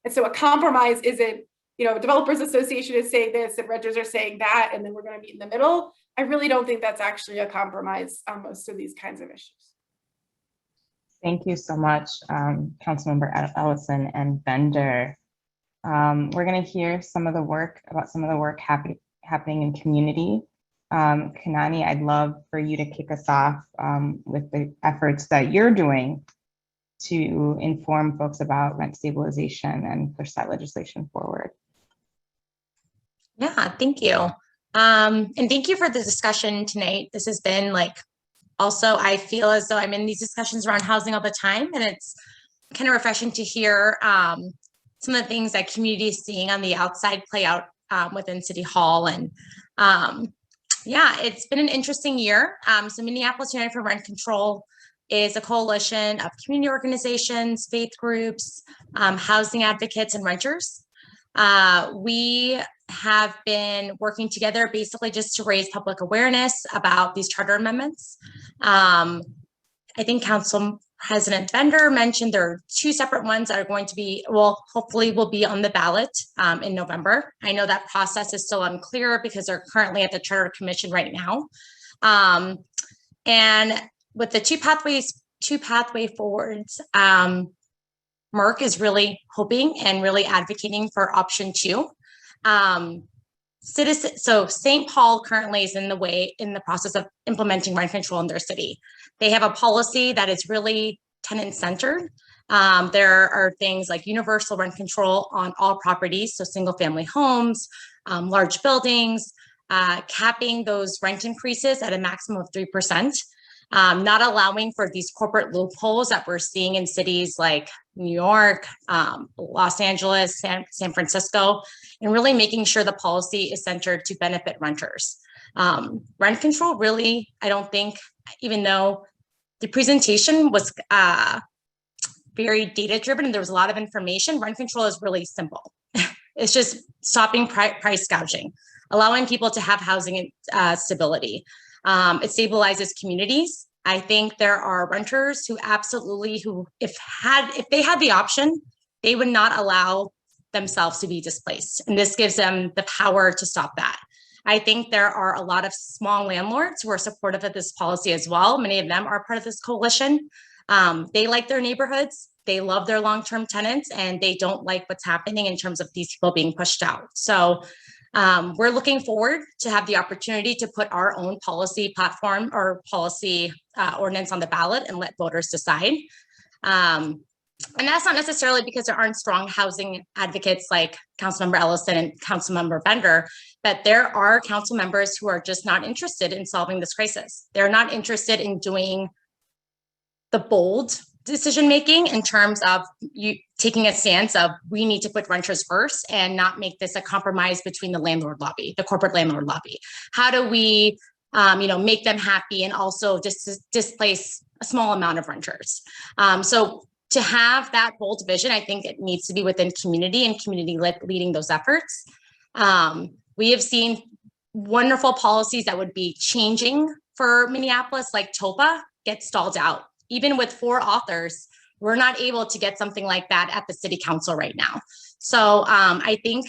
And so a compromise isn't, developers association is saying this and renters are saying that, and then we're going to meet in the middle. I really don't think that's actually a compromise on most of these kinds of issues. Thank you so much, Councilmember Ellison and Bender. We're going to hear some of the work happening in community. Kanani, I'd love for you to kick us off with the efforts that you're doing to inform folks about rent stabilization and push that legislation forward. Yeah, thank you. And thank you for the discussion tonight. This has been also, I feel as though I'm in these discussions around housing all the time, and it's kind of refreshing to hear some of the things that community is seeing on the outside play out within City Hall. And yeah, it's been an interesting year. So Minneapolis United for Rent Control is a coalition of community organizations, faith groups, housing advocates, and renters. We have been working together basically just to raise public awareness about these charter amendments. I think Council President Bender mentioned there are two separate ones that are going to be, hopefully will be on the ballot in November. I know that process is still unclear because they're currently at the Charter Commission right now. And with the two pathway forwards, Merck is really hoping and really advocating for option 2. So St. Paul currently is in the process of implementing rent control in their city. They have a policy that is really tenant-centered. There are things like universal rent control on all properties, so single-family homes, large buildings, capping those rent increases at a maximum of 3%, not allowing for these corporate loopholes that we're seeing in cities like New York, Los Angeles, San Francisco, and really making sure the policy is centered to benefit renters. Rent control really, I don't think, even though the presentation was very data driven and there was a lot of information, rent control is really simple. It's just stopping price gouging, allowing people to have housing stability. It stabilizes communities. I think there are renters who absolutely, if they had the option, they would not allow themselves to be displaced. And this gives them the power to stop that. I think there are a lot of small landlords who are supportive of this policy as well. Many of them are part of this coalition. They like their neighborhoods, they love their long-term tenants, and they don't like what's happening in terms of these people being pushed out. So we're looking forward to have the opportunity to put our own policy platform or policy ordinance on the ballot and let voters decide. And that's not necessarily because there aren't strong housing advocates like Councilmember Ellison and Councilmember Bender, but there are council members who are just not interested in solving this crisis. They're not interested in doing the bold decision-making in terms of you taking a stance of we need to put renters first and not make this a compromise between the landlord lobby, the corporate landlord lobby. How do we make them happy and also just displace a small amount of renters? So to have that bold vision, I think it needs to be within community and community leading those efforts. We have seen wonderful policies that would be changing for Minneapolis, like TOPA, get stalled out. Even with 4 authors, we're not able to get something like that at the city council right now. So I think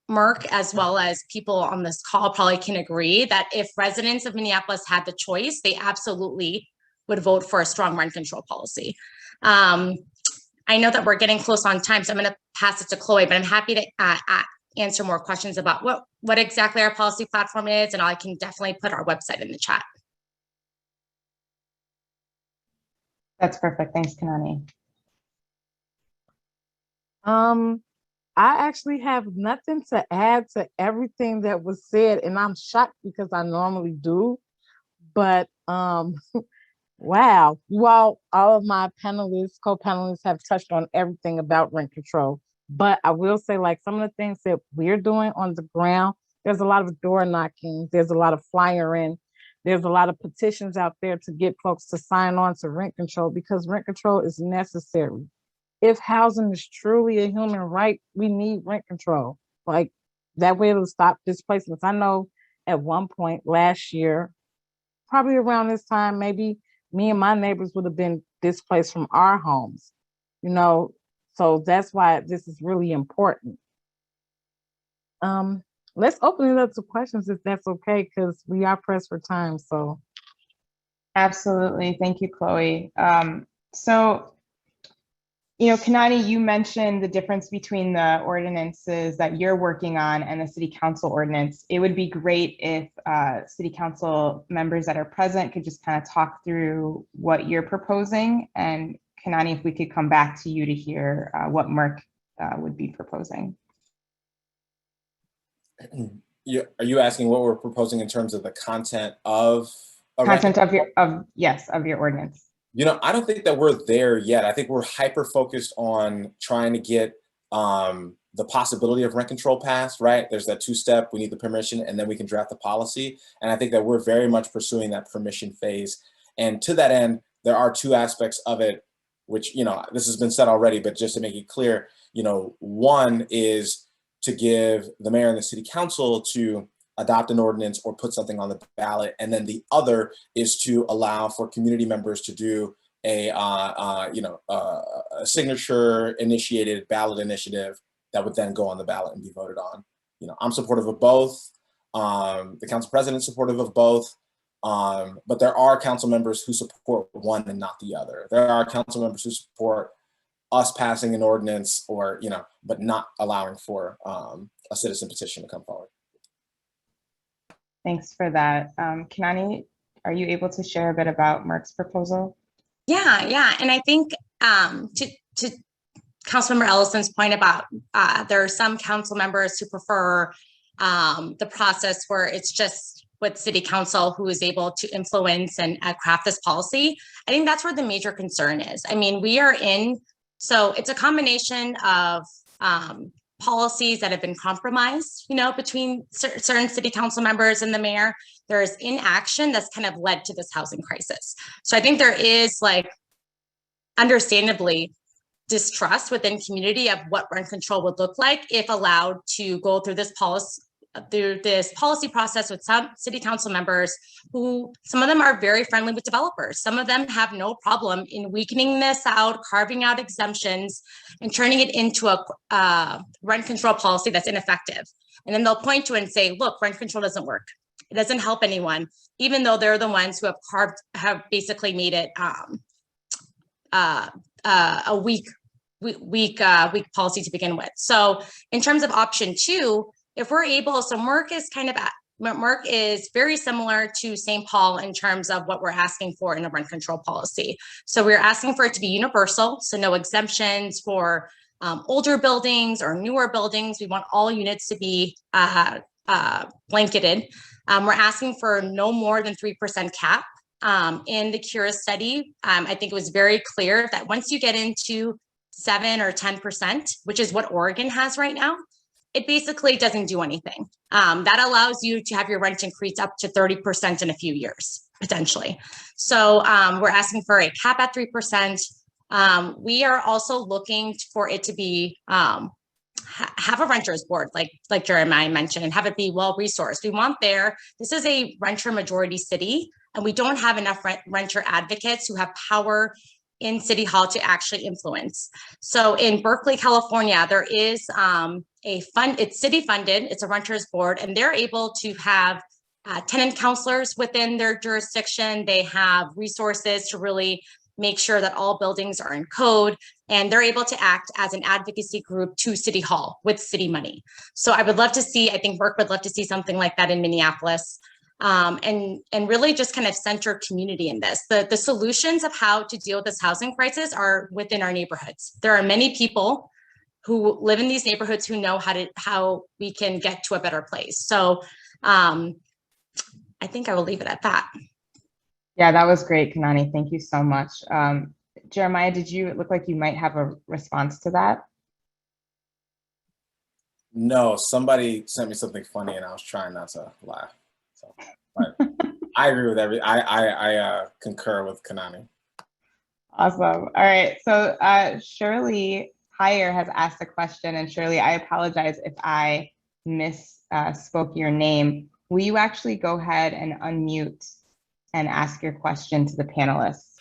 Merck, as well as people on this call, probably can agree that if residents of Minneapolis had the choice, they absolutely would vote for a strong rent control policy. I know that we're getting close on time, so I'm going to pass it to Chloe, but I'm happy to answer more questions about what exactly our policy platform is, and I can definitely put our website in the chat. That's perfect. Thanks, Kanani. I actually have nothing to add to everything that was said, and I'm shocked because I normally do. But wow, you all of my panelists, co-panelists have touched on everything about rent control. But I will say, like, some of the things that we're doing on the ground, there's a lot of door knocking, there's a lot of flyering, there's a lot of petitions out there to get folks to sign on to rent control because rent control is necessary. If housing is truly a human right, we need rent control. Like, that way it'll stop displacements. I know at one point last year, probably around this time, maybe me and my neighbors would have been displaced from our homes, so that's why this is really important. Let's open it up to questions if that's okay, because we are pressed for time. So, Absolutely. Thank you, Chloe. Kanani, you mentioned the difference between the ordinances that you're working on and the city council ordinance. It would be great if city council members that are present could just kind of talk through what you're proposing. And Kanani, if we could come back to you to hear what Merck would be proposing. Are you asking what we're proposing in terms of the content of your ordinance? I don't think that we're there yet. I think we're hyper focused on trying to get the possibility of rent control passed, right? There's that 2-step, we need the permission, and then we can draft the policy. And I think that we're very much pursuing that permission phase. And to that end, there are 2 aspects of it, which, this has been said already, but just to make it clear, one is to give the mayor and the city council to adopt an ordinance or put something on the ballot. And then the other is to allow for community members to do a signature initiated ballot initiative that would then go on the ballot and be voted on. I'm supportive of both. The council president's supportive of both. But there are council members who support one and not the other. There are council members who support us passing an ordinance or, but not allowing for a citizen petition to come forward. Thanks for that. Kanani, are you able to share a bit about Merck's proposal? Yeah. And I think to Councilmember Ellison's point about there are some council members who prefer the process where it's just with city council who is able to influence and craft this policy. I think that's where the major concern is. I mean, so it's a combination of policies that have been compromised, between certain city council members and the mayor. There's inaction that's kind of led to this housing crisis. So I think there is, like, understandably, distrust within community of what rent control would look like if allowed to go through this policy process with some city council members who, some of them are very friendly with developers. Some of them have no problem in weakening this out, carving out exemptions, and turning it into a rent control policy that's ineffective. And then they'll point to it and say, look, rent control doesn't work. It doesn't help anyone, even though they're the ones who have basically made it a weak policy to begin with. So in terms of option 2, if we're able, so Merck is very similar to St. Paul in terms of what we're asking for in a rent control policy. So we're asking for it to be universal, so no exemptions for older buildings or newer buildings. We want all units to be blanketed. We're asking for no more than 3% cap. In the Cura study, I think it was very clear that once you get into 7 or 10%, which is what Oregon has right now, it basically doesn't do anything. That allows you to have your rent increase up to 30% in a few years, potentially. So we're asking for a cap at 3%. We are also looking for it to be, have a renters board, like Jeremiah mentioned, and have it be well-resourced. We want this is a renter majority city, and we don't have enough renter advocates who have power in City Hall to actually influence. So in Berkeley, California, there is it's city funded, it's a renters board, and they're able to have tenant counselors within their jurisdiction. They have resources to really make sure that all buildings are in code, and they're able to act as an advocacy group to City Hall with city money. So I would love to see, I think Burke would love to see something like that in Minneapolis. And really just kind of center community in this. The solutions of how to deal with this housing crisis are within our neighborhoods. There are many people who live in these neighborhoods who know how we can get to a better place. So I think I will leave it at that. Yeah, that was great, Kanani. Thank you so much. Jeremiah, it look like you might have a response to that? No, somebody sent me something funny and I was trying not to laugh. So, but I agree with I concur with Kanani. Awesome. All right. So Shirley Heyer has asked a question, and Shirley, I apologize if I misspoke your name. Will you actually go ahead and unmute and ask your question to the panelists?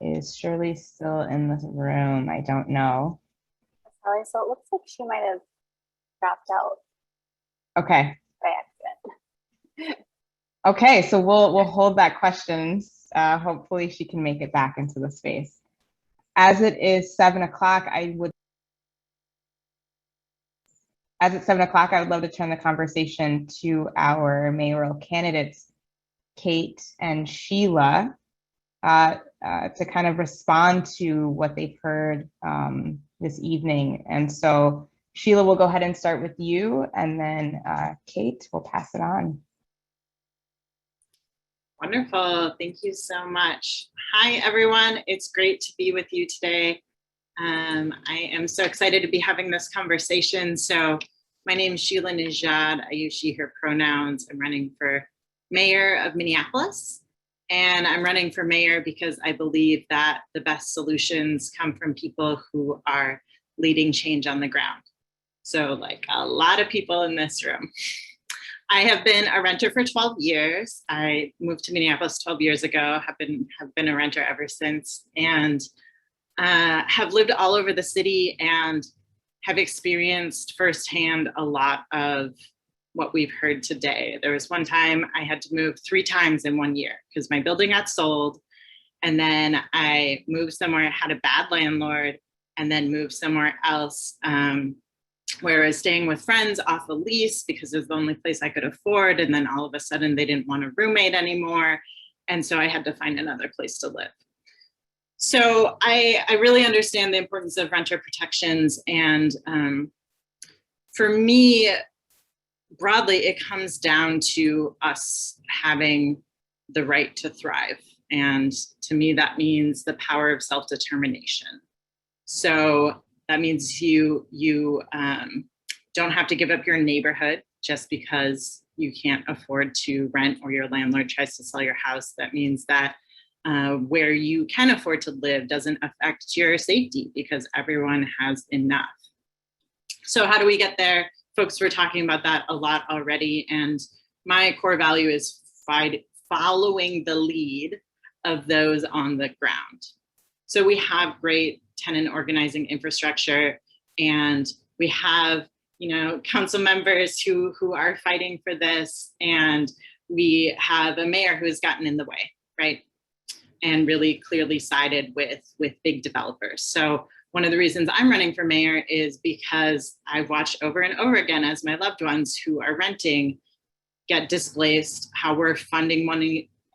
Is Shirley still in the room? I don't know. Sorry, so it looks like she might have dropped out Okay. by accident. Okay, so we'll hold that question. Hopefully she can make it back into the space. As it is 7 o'clock, I would love to turn the conversation to our mayoral candidates, Kate and Sheila, to kind of respond to what they've heard this evening. And so Sheila, we'll go ahead and start with you, and then Kate, we'll pass it on. Wonderful. Thank you so much. Hi, everyone. It's great to be with you today. I am so excited to be having this conversation. So my name is Sheila Nejad. I use she, her pronouns. I'm running for mayor of Minneapolis. And I'm running for mayor because I believe that the best solutions come from people who are leading change on the ground. So like a lot of people in this room. I have been a renter for 12 years. I moved to Minneapolis 12 years ago, have been a renter ever since, and have lived all over the city and have experienced firsthand a lot of what we've heard today. There was one time I had to move 3 times in 1 year because my building got sold, and then I moved somewhere, had a bad landlord, and then moved somewhere else where I was staying with friends off a lease because it was the only place I could afford. And then all of a sudden they didn't want a roommate anymore. And so I had to find another place to live. So I really understand the importance of renter protections. And for me, broadly, it comes down to us having the right to thrive. And to me, that means the power of self-determination. So that means you don't have to give up your neighborhood just because you can't afford to rent or your landlord tries to sell your house. That means that where you can afford to live doesn't affect your safety because everyone has enough. So how do we get there? Folks were talking about that a lot already. And my core value is following the lead of those on the ground. So we have great tenant organizing infrastructure, and we have, council members who are fighting for this, and we have a mayor who has gotten in the way, right? And really clearly sided with big developers. So one of the reasons I'm running for mayor is because I've watched over and over again as my loved ones who are renting get displaced, how we're funding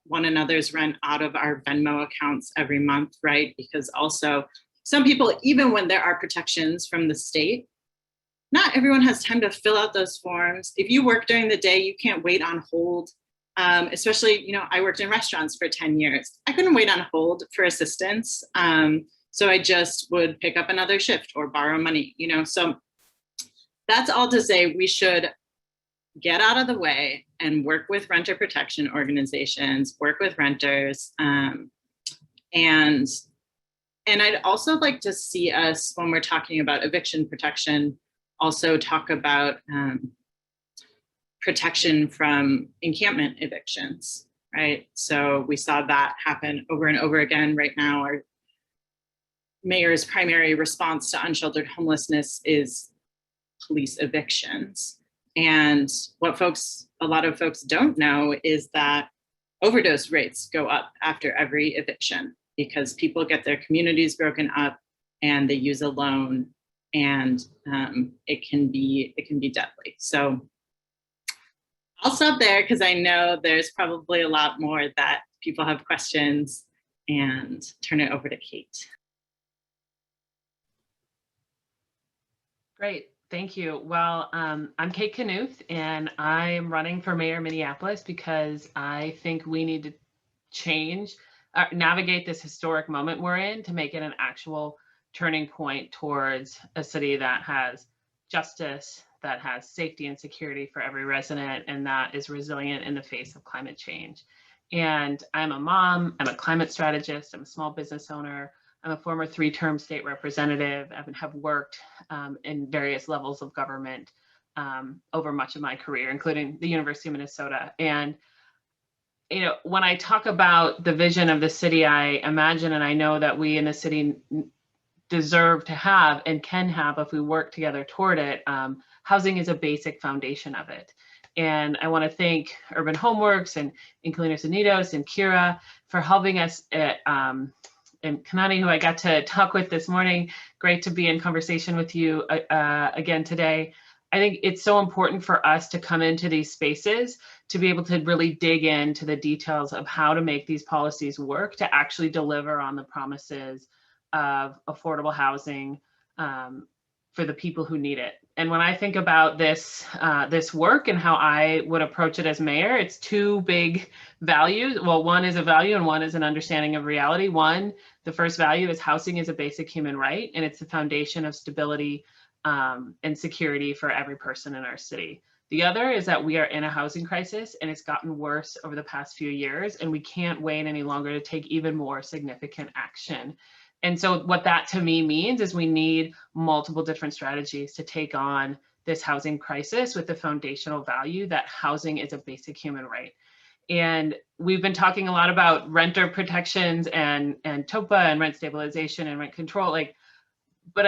one another's rent out of our Venmo accounts every month, right? Because also some people, even when there are protections from the state, not everyone has time to fill out those forms. If you work during the day, you can't wait on hold. Especially, I worked in restaurants for 10 years. I couldn't wait on hold for assistance. So I just would pick up another shift or borrow money, So that's all to say we should get out of the way and work with renter protection organizations, work with renters. And I'd also like to see us, when we're talking about eviction protection, also talk about protection from encampment evictions, right? So we saw that happen over and over again. Right now, our mayor's primary response to unsheltered homelessness is police evictions. And what a lot of folks don't know is that overdose rates go up after every eviction because people get their communities broken up and they use a loan, and it can be deadly. So I'll stop there because I know there's probably a lot more that people have questions, and turn it over to Kate. Great, thank you. Well, I'm Kate Knuth, and I'm running for mayor of Minneapolis because I think we need to navigate this historic moment we're in to make it an actual turning point towards a city that has justice, that has safety and security for every resident, and that is resilient in the face of climate change. And I'm a mom, I'm a climate strategist, I'm a small business owner, I'm a former 3-term state representative. I have worked in various levels of government over much of my career, including the University of Minnesota. And when I talk about the vision of the city, I imagine and I know that we in the city deserve to have and can have, if we work together toward it, housing is a basic foundation of it. And I want to thank Urban Homeworks and Inquilinos Unidos and Kira for helping us and Kanani, who I got to talk with this morning. Great to be in conversation with you again today. I think it's so important for us to come into these spaces to be able to really dig into the details of how to make these policies work to actually deliver on the promises of affordable housing for the people who need it. And when I think about this work and how I would approach it as mayor, it's 2 big values. Well, one is a value and one is an understanding of reality. The first value is housing is a basic human right, and it's the foundation of stability and security for every person in our city. The other is that we are in a housing crisis, and it's gotten worse over the past few years, and we can't wait any longer to take even more significant action. And so what that to me means is we need multiple different strategies to take on this housing crisis with the foundational value that housing is a basic human right. And we've been talking a lot about renter protections and TOPA and rent stabilization and rent control, but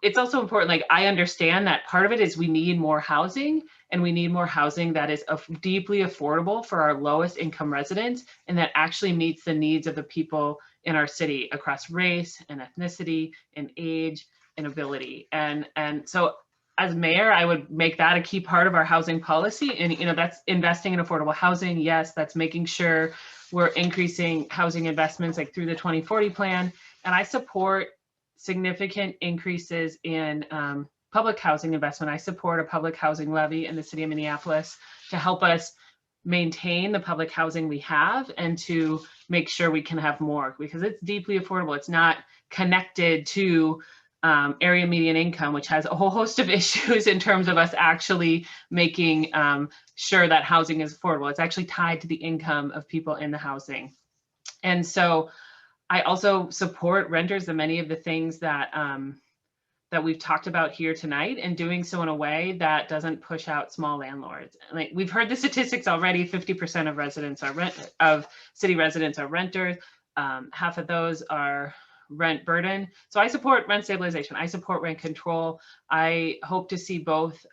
it's also important, I understand that part of it is we need more housing, and we need more housing that is deeply affordable for our lowest income residents, and that actually meets the needs of the people in our city across race and ethnicity and age and ability. And so as mayor, I would make that a key part of our housing policy. And, that's investing in affordable housing. Yes, that's making sure we're increasing housing investments like through the 2040 plan. And I support significant increases in public housing investment. I support a public housing levy in the city of Minneapolis to help us maintain the public housing we have and to make sure we can have more, because it's deeply affordable. It's not connected to area median income, which has a whole host of issues in terms of us actually making sure that housing is affordable. It's actually tied to the income of people in the housing. And so I also support renters and many of the things that that we've talked about here tonight, and doing so in a way that doesn't push out small landlords. Like, we've heard the statistics already, 50% of residents are city residents are renters. Half of those are rent burden. So I support rent stabilization. I support rent control. I hope to see both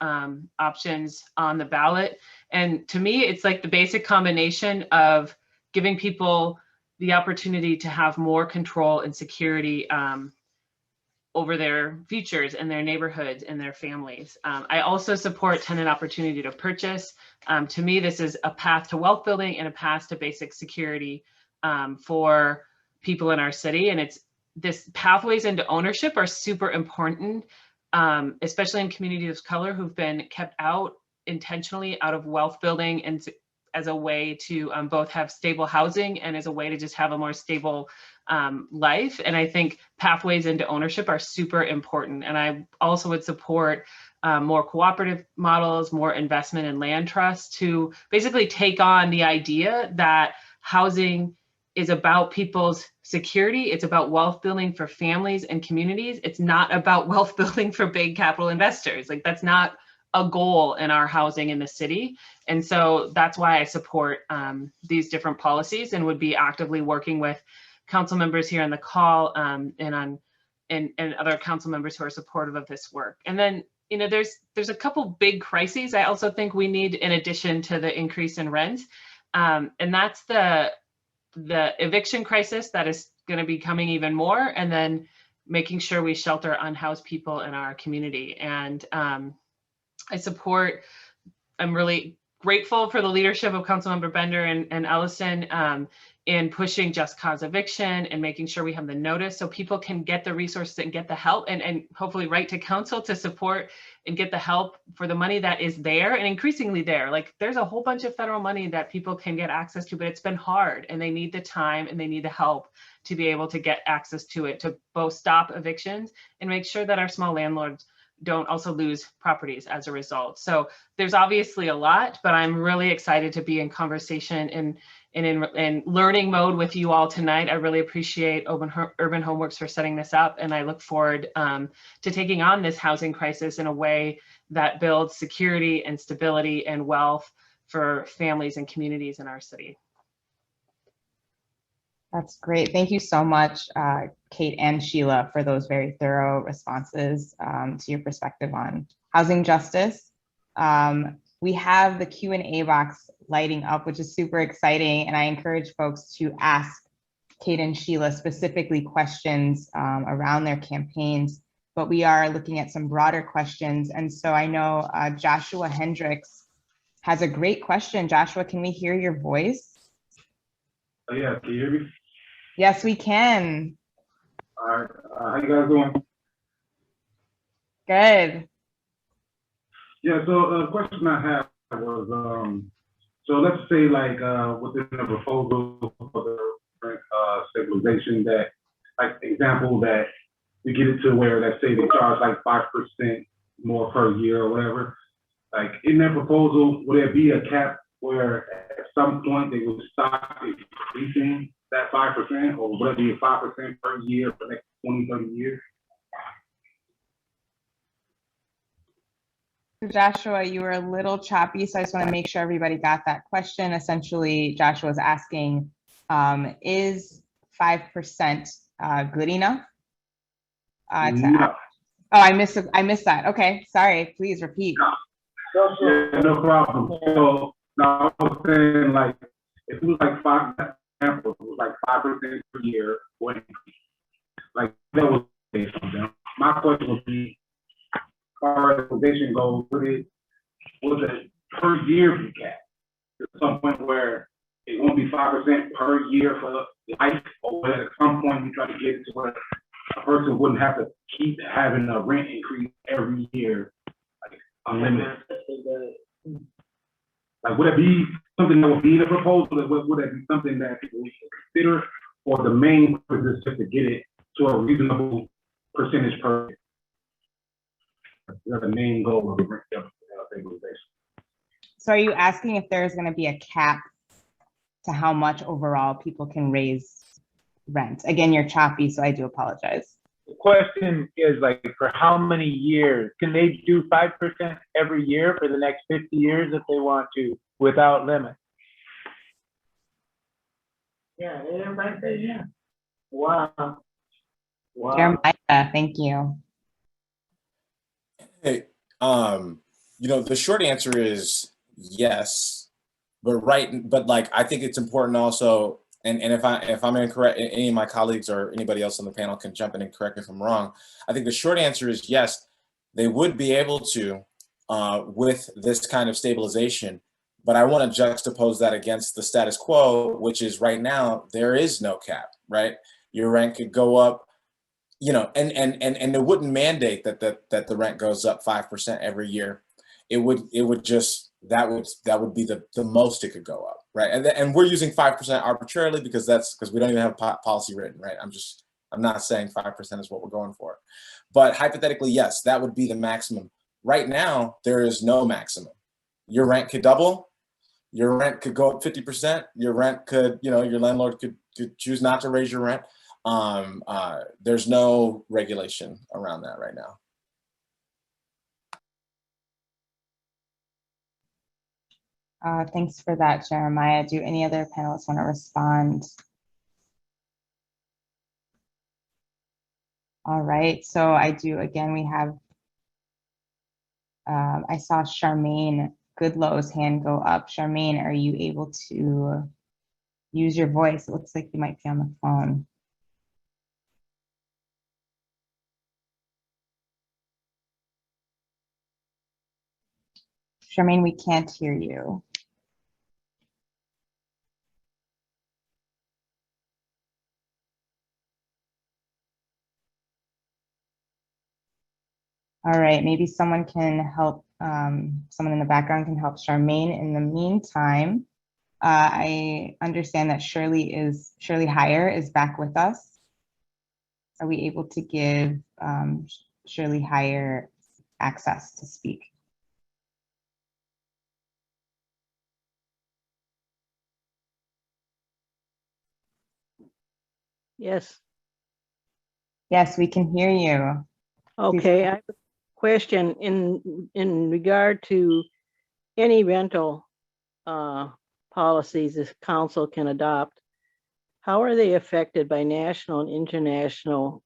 options on the ballot. And to me, it's like the basic combination of giving people the opportunity to have more control and security over their futures and their neighborhoods and their families. I also support tenant opportunity to purchase. To me, this is a path to wealth building and a path to basic security for people in our city. And this pathways into ownership are super important, especially in communities of color who've been kept out intentionally out of wealth building, and as a way to both have stable housing and as a way to just have a more stable life. And I think pathways into ownership are super important. And I also would support more cooperative models, more investment in land trusts to basically take on the idea that housing is about people's security. It's about wealth building for families and communities. It's not about wealth building for big capital investors. Like, that's not a goal in our housing in the city. And so that's why I support these different policies, and would be actively working with council members here on the call and other council members who are supportive of this work. And then, there's a couple big crises I also think we need in addition to the increase in rent. And that's the eviction crisis that is going to be coming even more, and then making sure we shelter unhoused people in our community. And I'm really grateful for the leadership of Councilmember Bender and Ellison in pushing just cause eviction and making sure we have the notice so people can get the resources and get the help, and hopefully write to council to support and get the help for the money that is there, and increasingly there. Like, there's a whole bunch of federal money that people can get access to, but it's been hard, and they need the time and they need the help to be able to get access to it, to both stop evictions and make sure that our small landlords don't also lose properties as a result. So there's obviously a lot, but I'm really excited to be in conversation and in learning mode with you all tonight. I really appreciate Urban Homeworks for setting this up, and I look forward to taking on this housing crisis in a way that builds security and stability and wealth for families and communities in our city. That's great. Thank you so much, Kate and Sheila, for those very thorough responses to your perspective on housing justice. We have the Q&A box lighting up, which is super exciting. And I encourage folks to ask Kate and Sheila specifically questions around their campaigns, but we are looking at some broader questions. And so I know Joshua Hendricks has a great question. Joshua, can we hear your voice? Oh, yeah, can you hear me? Yes, we can. All right, how you guys doing? Good. Yeah, so the question I had was, so let's say like within the proposal for the stabilization, that, like, example that we get it to where, let's say they charge like 5% more per year or whatever. Like, in that proposal, would there be a cap where at some point they will stop increasing that 5%, or would it be 5% per year for the next 20, 30 years? Joshua, you were a little choppy, so I just want to make sure everybody got that question. Essentially, Joshua was asking, is 5% good enough? No. Oh, I missed that. Okay, sorry. Please repeat. Yeah, no problem. So now I was saying, like, if it was like 5%, it was like 5% per year, or increase. Like, that was something. My question would be, or stabilization goes with it, with a per year cap. To some point where it won't be 5% per year for life, or at some point we try to get it to where a person wouldn't have to keep having a rent increase every year, like unlimited. Like, would it be something that would be in the proposal? Would that be something that people should consider, or the main purpose is just to get it to a reasonable percentage per year? That's the main goal of the rent stabilization. So are you asking if there's going to be a cap to how much overall people can raise rent? Again, you're choppy, so I do apologize. The question is, like, for how many years? Can they do 5% every year for the next 50 years if they want to, without limit? Yeah, everybody say yeah. Wow. Wow. Jeremiah, thank you. Hey, the short answer is yes, but like, I think it's important also, and if I'm incorrect, any of my colleagues or anybody else on the panel can jump in and correct me if I'm wrong. I think the short answer is yes, they would be able to with this kind of stabilization, but I want to juxtapose that against the status quo, which is right now there is no cap, right? Your rent could go up, and it wouldn't mandate that the rent goes up 5% every year. It would just, that would be the most it could go up, right? And we're using 5% arbitrarily because we don't even have policy written, right? I'm not saying 5% is what we're going for, but hypothetically, yes, that would be the maximum. Right now, there is no maximum. Your rent could double, your rent could go up 50%, your rent could, your landlord could choose not to raise your rent. There's no regulation around that right now. Thanks for that, Jeremiah. Do any other panelists want to respond? All right, so again, we have, I saw Charmaine Goodlow's hand go up. Charmaine, are you able to use your voice? It looks like you might be on the phone. Charmaine, we can't hear you. All right, maybe someone can help, someone in the background can help Charmaine. In the meantime, I understand that Shirley Heyer is back with us. Are we able to give Shirley Heyer access to speak? Yes. Yes, we can hear you. Okay, I have a question in regard to any rental policies this council can adopt. How are they affected by national and international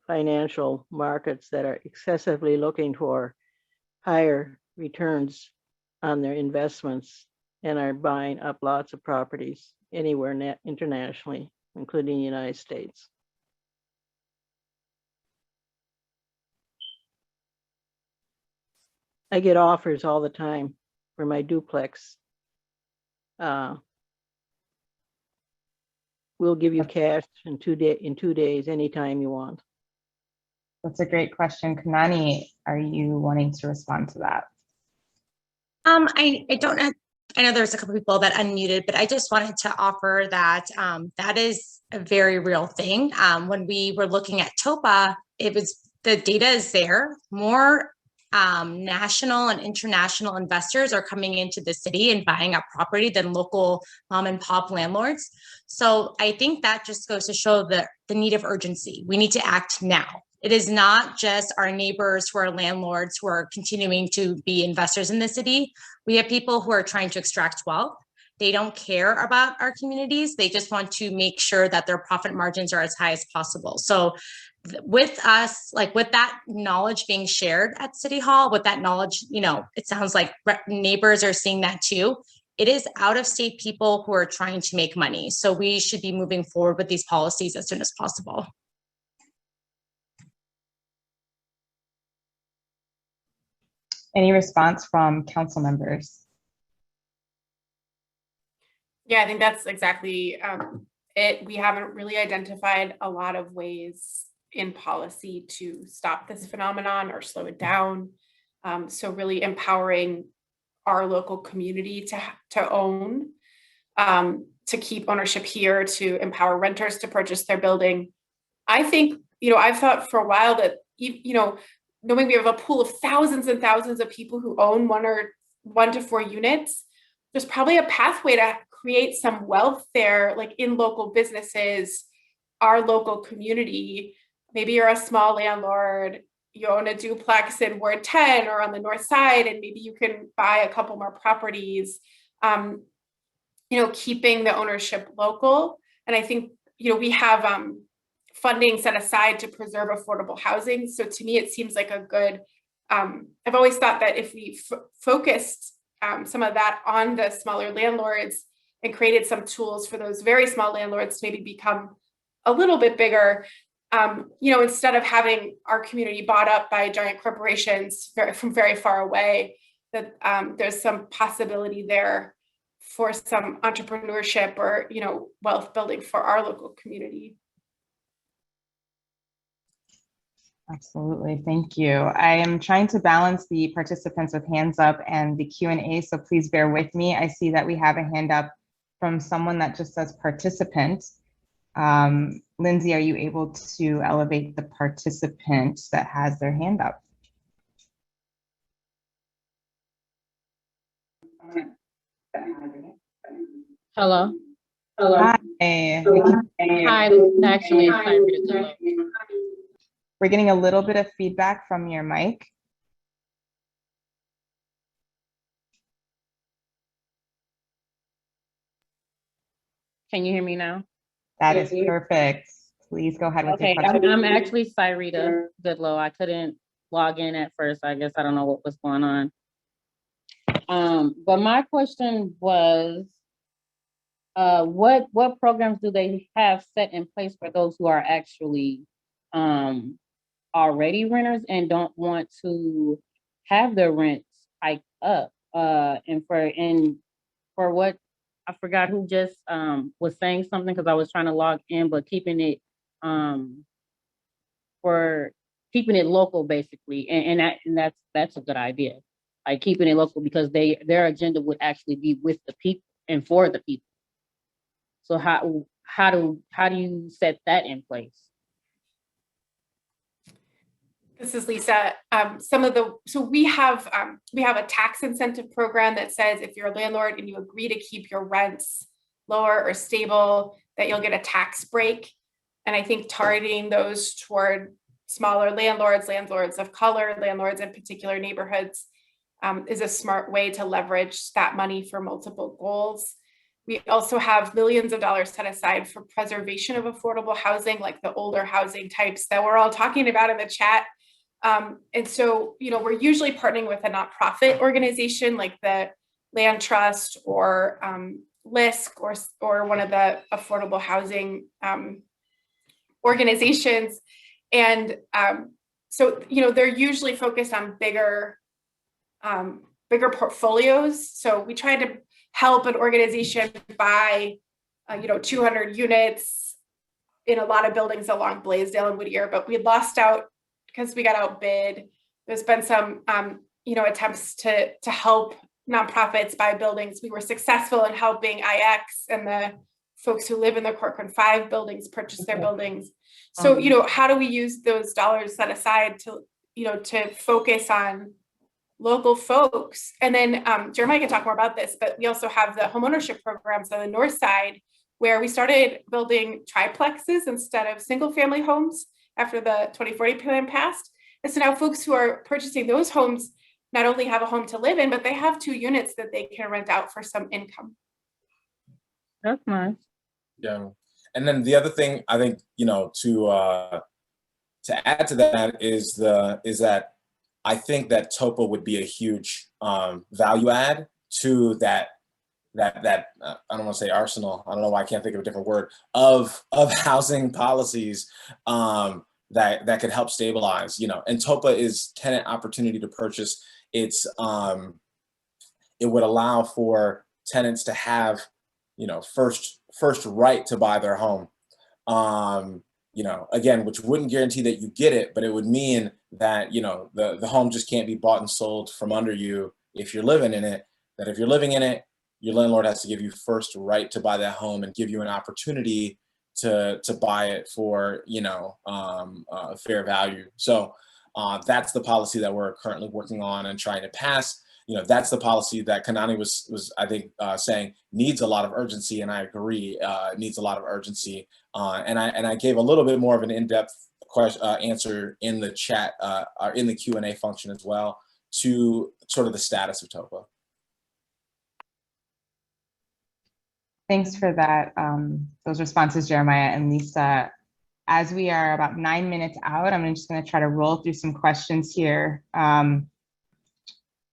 financial markets that are excessively looking for higher returns on their investments and are buying up lots of properties anywhere internationally, including the United States? I get offers all the time for my duplex. We'll give you cash in 2 days, anytime you want. That's a great question. Kanani, are you wanting to respond to that? I don't know. I know there's a couple people that unmuted, but I just wanted to offer that that is a very real thing. When we were looking at TOPA, the data is there. More national and international investors are coming into the city and buying up property than local mom and pop landlords. So I think that just goes to show the need of urgency. We need to act now. It is not just our neighbors who are landlords who are continuing to be investors in the city. We have people who are trying to extract wealth. They don't care about our communities. They just want to make sure that their profit margins are as high as possible. So with us, like with that knowledge being shared at City Hall, with that knowledge, it sounds like neighbors are seeing that too. It is out of state people who are trying to make money. So we should be moving forward with these policies as soon as possible. Any response from council members? Yeah, I think that's exactly it. We haven't really identified a lot of ways in policy to stop this phenomenon or slow it down. So really empowering our local community to own, to keep ownership here, to empower renters to purchase their building. I think, I've thought for a while that, knowing we have a pool of thousands and thousands of people who own 1 to 4 units, there's probably a pathway to create some wealth there, like in local businesses, our local community. Maybe you're a small landlord, you own a duplex in Ward 10 or on the north side, and maybe you can buy a couple more properties, keeping the ownership local. And I think, we have funding set aside to preserve affordable housing. So to me, it seems like a good, I've always thought that if we focused some of that on the smaller landlords and created some tools for those very small landlords to maybe become a little bit bigger, instead of having our community bought up by giant corporations from very far away, that there's some possibility there for some entrepreneurship or, wealth building for our local community. Absolutely, thank you. I am trying to balance the participants with hands up and the Q&A, so please bear with me. I see that we have a hand up from someone that just says participant. Lindsay, are you able to elevate the participant that has their hand up? Hello. Hi. Hi, actually, it's Cyrita. We're getting a little bit of feedback from your mic. Can you hear me now? That is perfect. Please go ahead with your Okay, question. I'm actually Cyrita Goodlow. I couldn't log in at first. I guess I don't know what was going on. But my question was, what programs do they have set in place for those who are actually already renters and don't want to have their rents hiked up? And for what, I forgot who just was saying something because I was trying to log in, but keeping it local basically, and that's a good idea. Like keeping it local because their agenda would actually be with the people and for the people. So how do you set that in place? This is Lisa. So we have a tax incentive program that says if you're a landlord and you agree to keep your rents lower or stable, that you'll get a tax break. And I think targeting those toward smaller landlords of color, landlords in particular neighborhoods, is a smart way to leverage that money for multiple goals. We also have millions of dollars set aside for preservation of affordable housing, like the older housing types that we're all talking about in the chat. And so, we're usually partnering with a nonprofit organization like the Land Trust or LISC or one of the affordable housing organizations. And so, they're usually focused on bigger portfolios. So we try to help an organization buy, 200 units in a lot of buildings along Blaisdell and Whittier, but we lost out because we got outbid. There's been some, attempts to help nonprofits buy buildings. We were successful in helping IX and the folks who live in the Corcoran 5 buildings purchase their buildings. So, how do we use those dollars set aside to, to focus on local folks? And then Jeremiah can talk more about this, but we also have the homeownership programs on the north side where we started building triplexes instead of single family homes after the 2040 plan passed. And so now folks who are purchasing those homes not only have a home to live in, but they have 2 units that they can rent out for some income. That's nice. Yeah. And then the other thing I think, to add to that is that I think that TOPA would be a huge value add to that I don't want to say arsenal. I don't know why I can't think of a different word of housing policies that could help stabilize, and TOPA is tenant opportunity to purchase it would allow for tenants to have, first right to buy their home. Again, which wouldn't guarantee that you get it, but it would mean that, the home just can't be bought and sold from under you if you're living in it. That if you're living in it, your landlord has to give you first right to buy that home and give you an opportunity to buy it for, fair value. So that's the policy that we're currently working on and trying to pass. That's the policy that Kanani was I think, saying needs a lot of urgency, and I agree, needs a lot of urgency. And I gave a little bit more of an in-depth answer in the chat, or in the Q&A function as well, to sort of the status of TOPA. Thanks for that, those responses, Jeremiah and Lisa. As we are about 9 minutes out, I'm just going to try to roll through some questions here.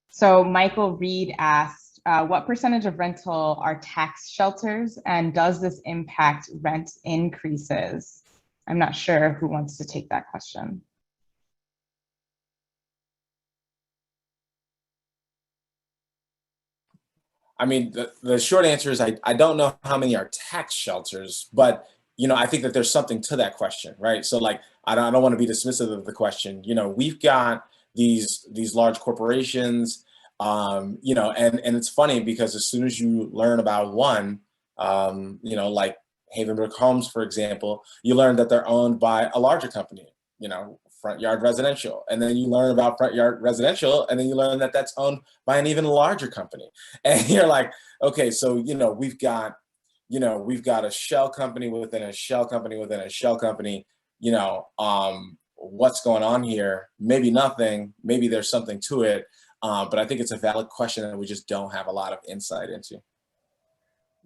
So Michael Reed asked, what percentage of rental are tax shelters, and does this impact rent increases? I'm not sure who wants to take that question. I mean, the short answer is I don't know how many are tax shelters, but I think that there's something to that question, right? So like, I don't want to be dismissive of the question. We've got these large corporations, and it's funny because as soon as you learn about one, like Havenbrook Homes, for example, you learn that they're owned by a larger company, Front Yard Residential, and then you learn about Front Yard Residential, and then you learn that that's owned by an even larger company, and you're like, okay, so we've got a shell company within a shell company within a shell company. What's going on here? Maybe nothing. Maybe there's something to it, but I think it's a valid question that we just don't have a lot of insight into.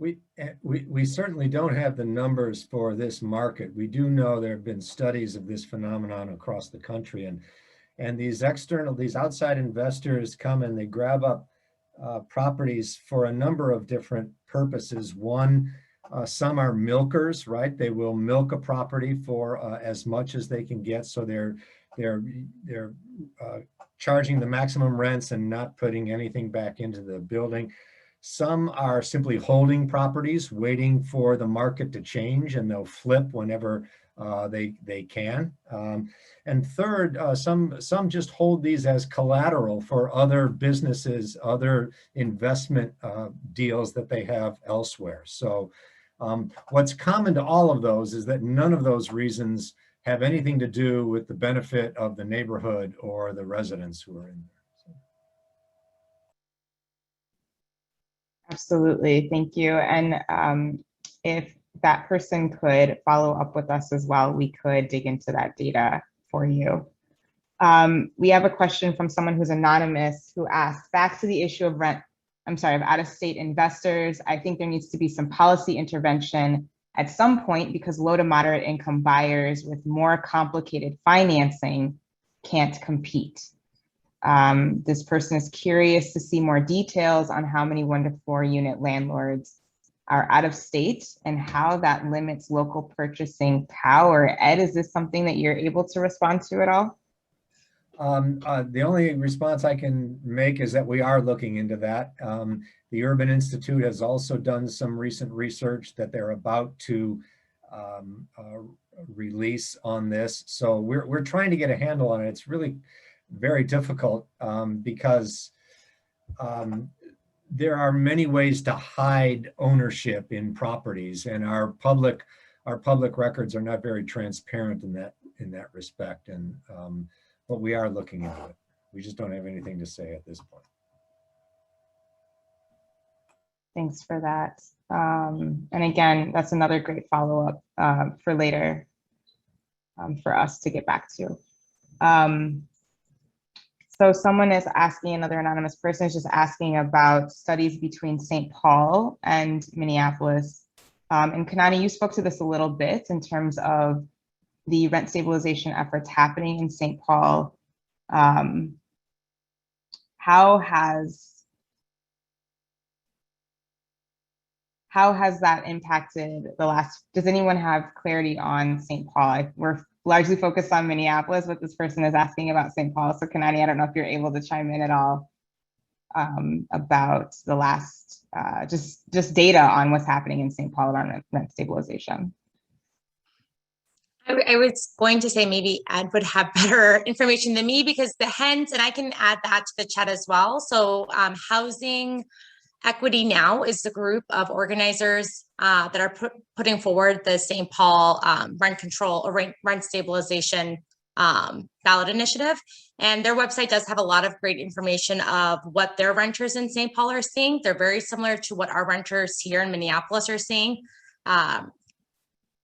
We certainly don't have the numbers for this market. We do know there have been studies of this phenomenon across the country, and these outside investors come and they grab up properties for a number of different purposes. One, some are milkers, right? They will milk a property for as much as they can get, so they're charging the maximum rents and not putting anything back into the building. Some are simply holding properties, waiting for the market to change, and they'll flip whenever they can. And third, some just hold these as collateral for other businesses, other investment deals that they have elsewhere. So what's common to all of those is that none of those reasons have anything to do with the benefit of the neighborhood or the residents who are in there. Absolutely, thank you. And if that person could follow up with us as well, we could dig into that data for you. We have a question from someone who's anonymous who asks, back to the issue of out-of-state investors. I think there needs to be some policy intervention at some point because low to moderate income buyers with more complicated financing can't compete. This person is curious to see more details on how many 1 to 4 unit landlords are out of state and how that limits local purchasing power. Ed, is this something that you're able to respond to at all? The only response I can make is that we are looking into that. The Urban Institute has also done some recent research that they're about to release on this. So we're trying to get a handle on it. It's really very difficult because there are many ways to hide ownership in properties, and our public records are not very transparent in that respect. And but we are looking into it. We just don't have anything to say at this point. Thanks for that. And again, that's another great follow-up for later for us to get back to. So someone is asking, another anonymous person is just asking about studies between St. Paul and Minneapolis. And Kanani, you spoke to this a little bit in terms of the rent stabilization efforts happening in St. Paul. How has that impacted the last, does anyone have clarity on St. Paul? We're largely focused on Minneapolis, but this person is asking about St. Paul. So Kanani, I don't know if you're able to chime in at all about the last, just data on what's happening in St. Paul around rent stabilization. I was going to say maybe Ed would have better information than me, because the HENS, and I can add that to the chat as well. So Housing Equity Now is the group of organizers that are putting forward the St. Paul rent control or rent stabilization ballot initiative. And their website does have a lot of great information of what their renters in St. Paul are seeing. They're very similar to what our renters here in Minneapolis are seeing.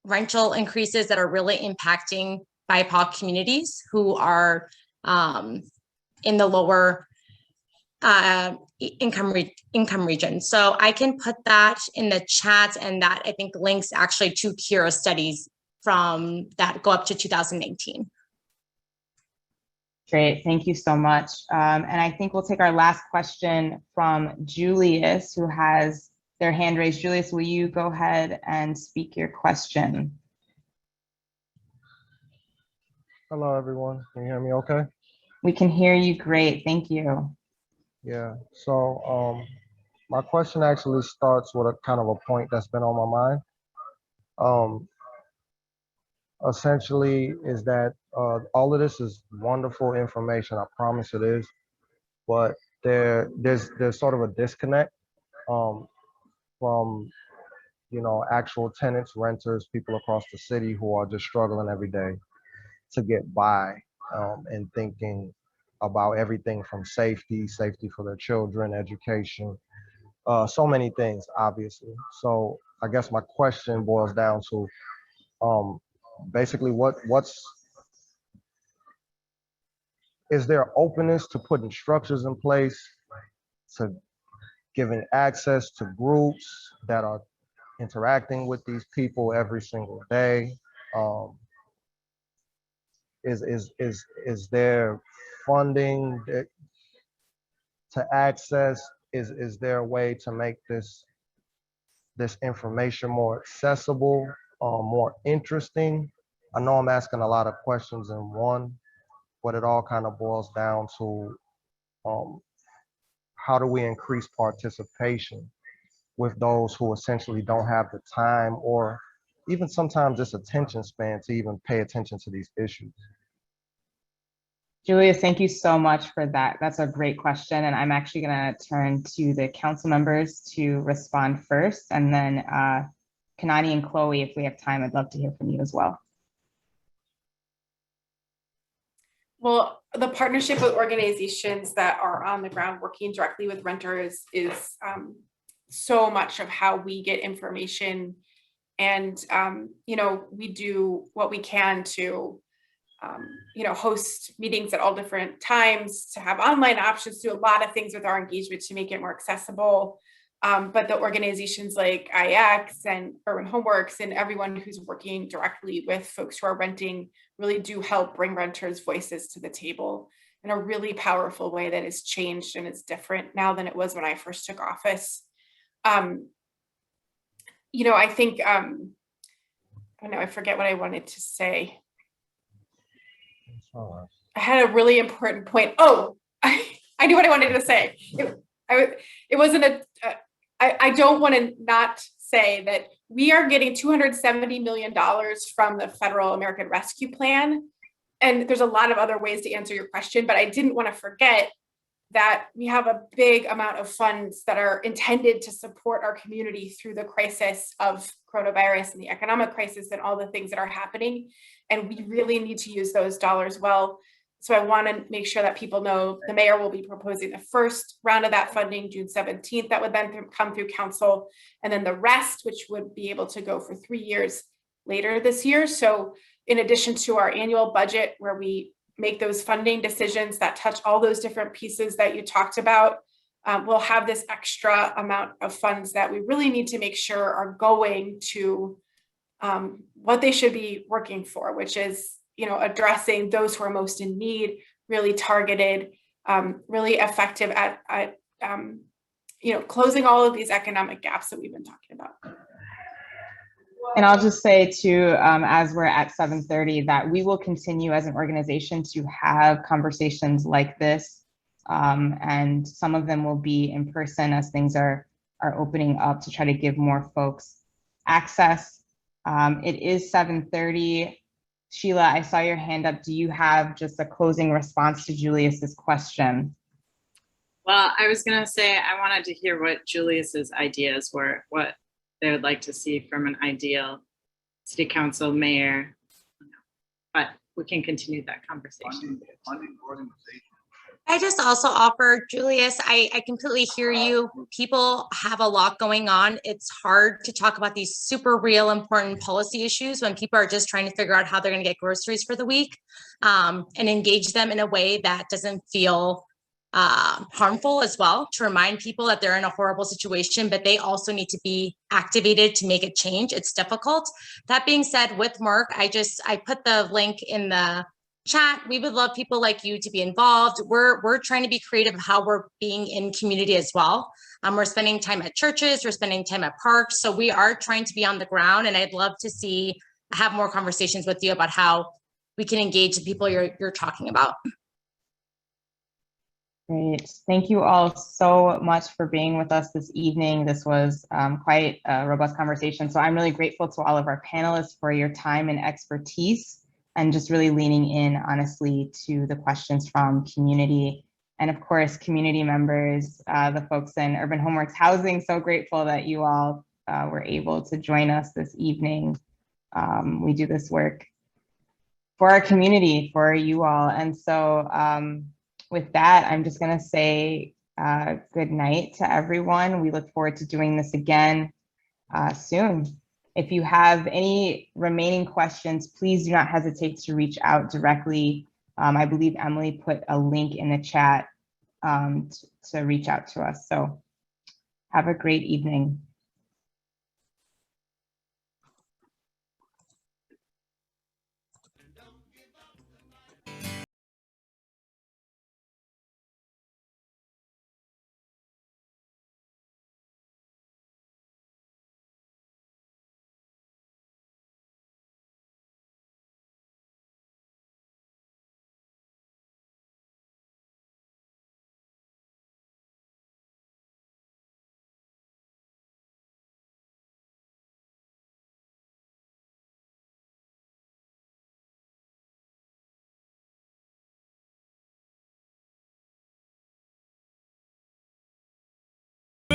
Rental increases that are really impacting BIPOC communities who are in the lower income region. So I can put that in the chat, and that I think links actually to Kira studies from that go up to 2018. Great, thank you so much. And I think we'll take our last question from Julius, who has their hand raised. Julius, will you go ahead and speak your question? Hello, everyone. Can you hear me okay? We can hear you great, thank you. Yeah, so my question actually starts with a kind of a point that's been on my mind. Essentially is that all of this is wonderful information, I promise it is, but there's sort of a disconnect from, you know, actual tenants, renters, people across the city who are just struggling every day to get by, and thinking about everything from safety for their children, education, so many things, obviously. So I guess my question boils down to basically is there openness to putting structures in place, to giving access to groups that are interacting with these people every single day? Is there funding to access? Is there a way to make this information more accessible, more interesting? I know I'm asking a lot of questions in one, but it all kind of boils down to how do we increase participation with those who essentially don't have the time or even sometimes this attention span to even pay attention to these issues? Julius, thank you so much for that. That's a great question. And I'm actually going to turn to the council members to respond first. And then Kanani and Chloe, if we have time, I'd love to hear from you as well. Well, the partnership with organizations that are on the ground working directly with renters is so much of how we get information. And, you know, we do what we can to you know, host meetings at all different times, to have online options, do a lot of things with our engagement to make it more accessible. But the organizations like IX and Urban Homeworks and everyone who's working directly with folks who are renting really do help bring renters' voices to the table in a really powerful way that has changed and is different now than it was when I first took office. You know, I think, I don't know, I forget what I wanted to say. I had a really important point. Oh, I knew what I wanted to say. It wasn't I don't want to not say that we are getting $270 million from the Federal American Rescue Plan. And there's a lot of other ways to answer your question, but I didn't want to forget that we have a big amount of funds that are intended to support our community through the crisis of coronavirus and the economic crisis and all the things that are happening. And we really need to use those dollars well. So I want to make sure that people know the mayor will be proposing the first round of that funding June 17th. That would then come through council, and then the rest, which would be able to go for 3 years later this year. So in addition to our annual budget, where we make those funding decisions that touch all those different pieces that you talked about, we'll have this extra amount of funds that we really need to make sure are going to what they should be working for, which is, you know, addressing those who are most in need, really targeted, really effective at you know, closing all of these economic gaps that we've been talking about. And I'll just say too, as we're at 7:30, that we will continue as an organization to have conversations like this. And some of them will be in person as things are opening up to try to give more folks access. It is 7:30. Sheila, I saw your hand up. Do you have just a closing response to Julius's question? Well, I was going to say I wanted to hear what Julius's ideas were, what they would like to see from an ideal city council mayor, but we can continue that conversation. I just also offer, Julius, I completely hear you. People have a lot going on. It's hard to talk about these super real important policy issues when people are just trying to figure out how they're going to get groceries for the week, and engage them in a way that doesn't feel harmful as well, to remind people that they're in a horrible situation, but they also need to be activated to make a change. It's difficult. That being said, with Mark, I put the link in the chat. We would love people like you to be involved. We're trying to be creative of how we're being in community as well. We're spending time at churches, we're spending time at parks. So we are trying to be on the ground, and I'd love to have more conversations with you about how we can engage the people you're talking about. Great. Thank you all so much for being with us this evening. This was quite a robust conversation. So I'm really grateful to all of our panelists for your time and expertise, and just really leaning in honestly to the questions from community. And of course, community members, the folks in Urban Homeworks Housing, so grateful that you all were able to join us this evening. We do this work for our community, for you all. And so with that, I'm just gonna say good night to everyone. We look forward to doing this again soon. If you have any remaining questions, please do not hesitate to reach out directly. I believe Emily put a link in the chat to reach out to us. So have a great evening.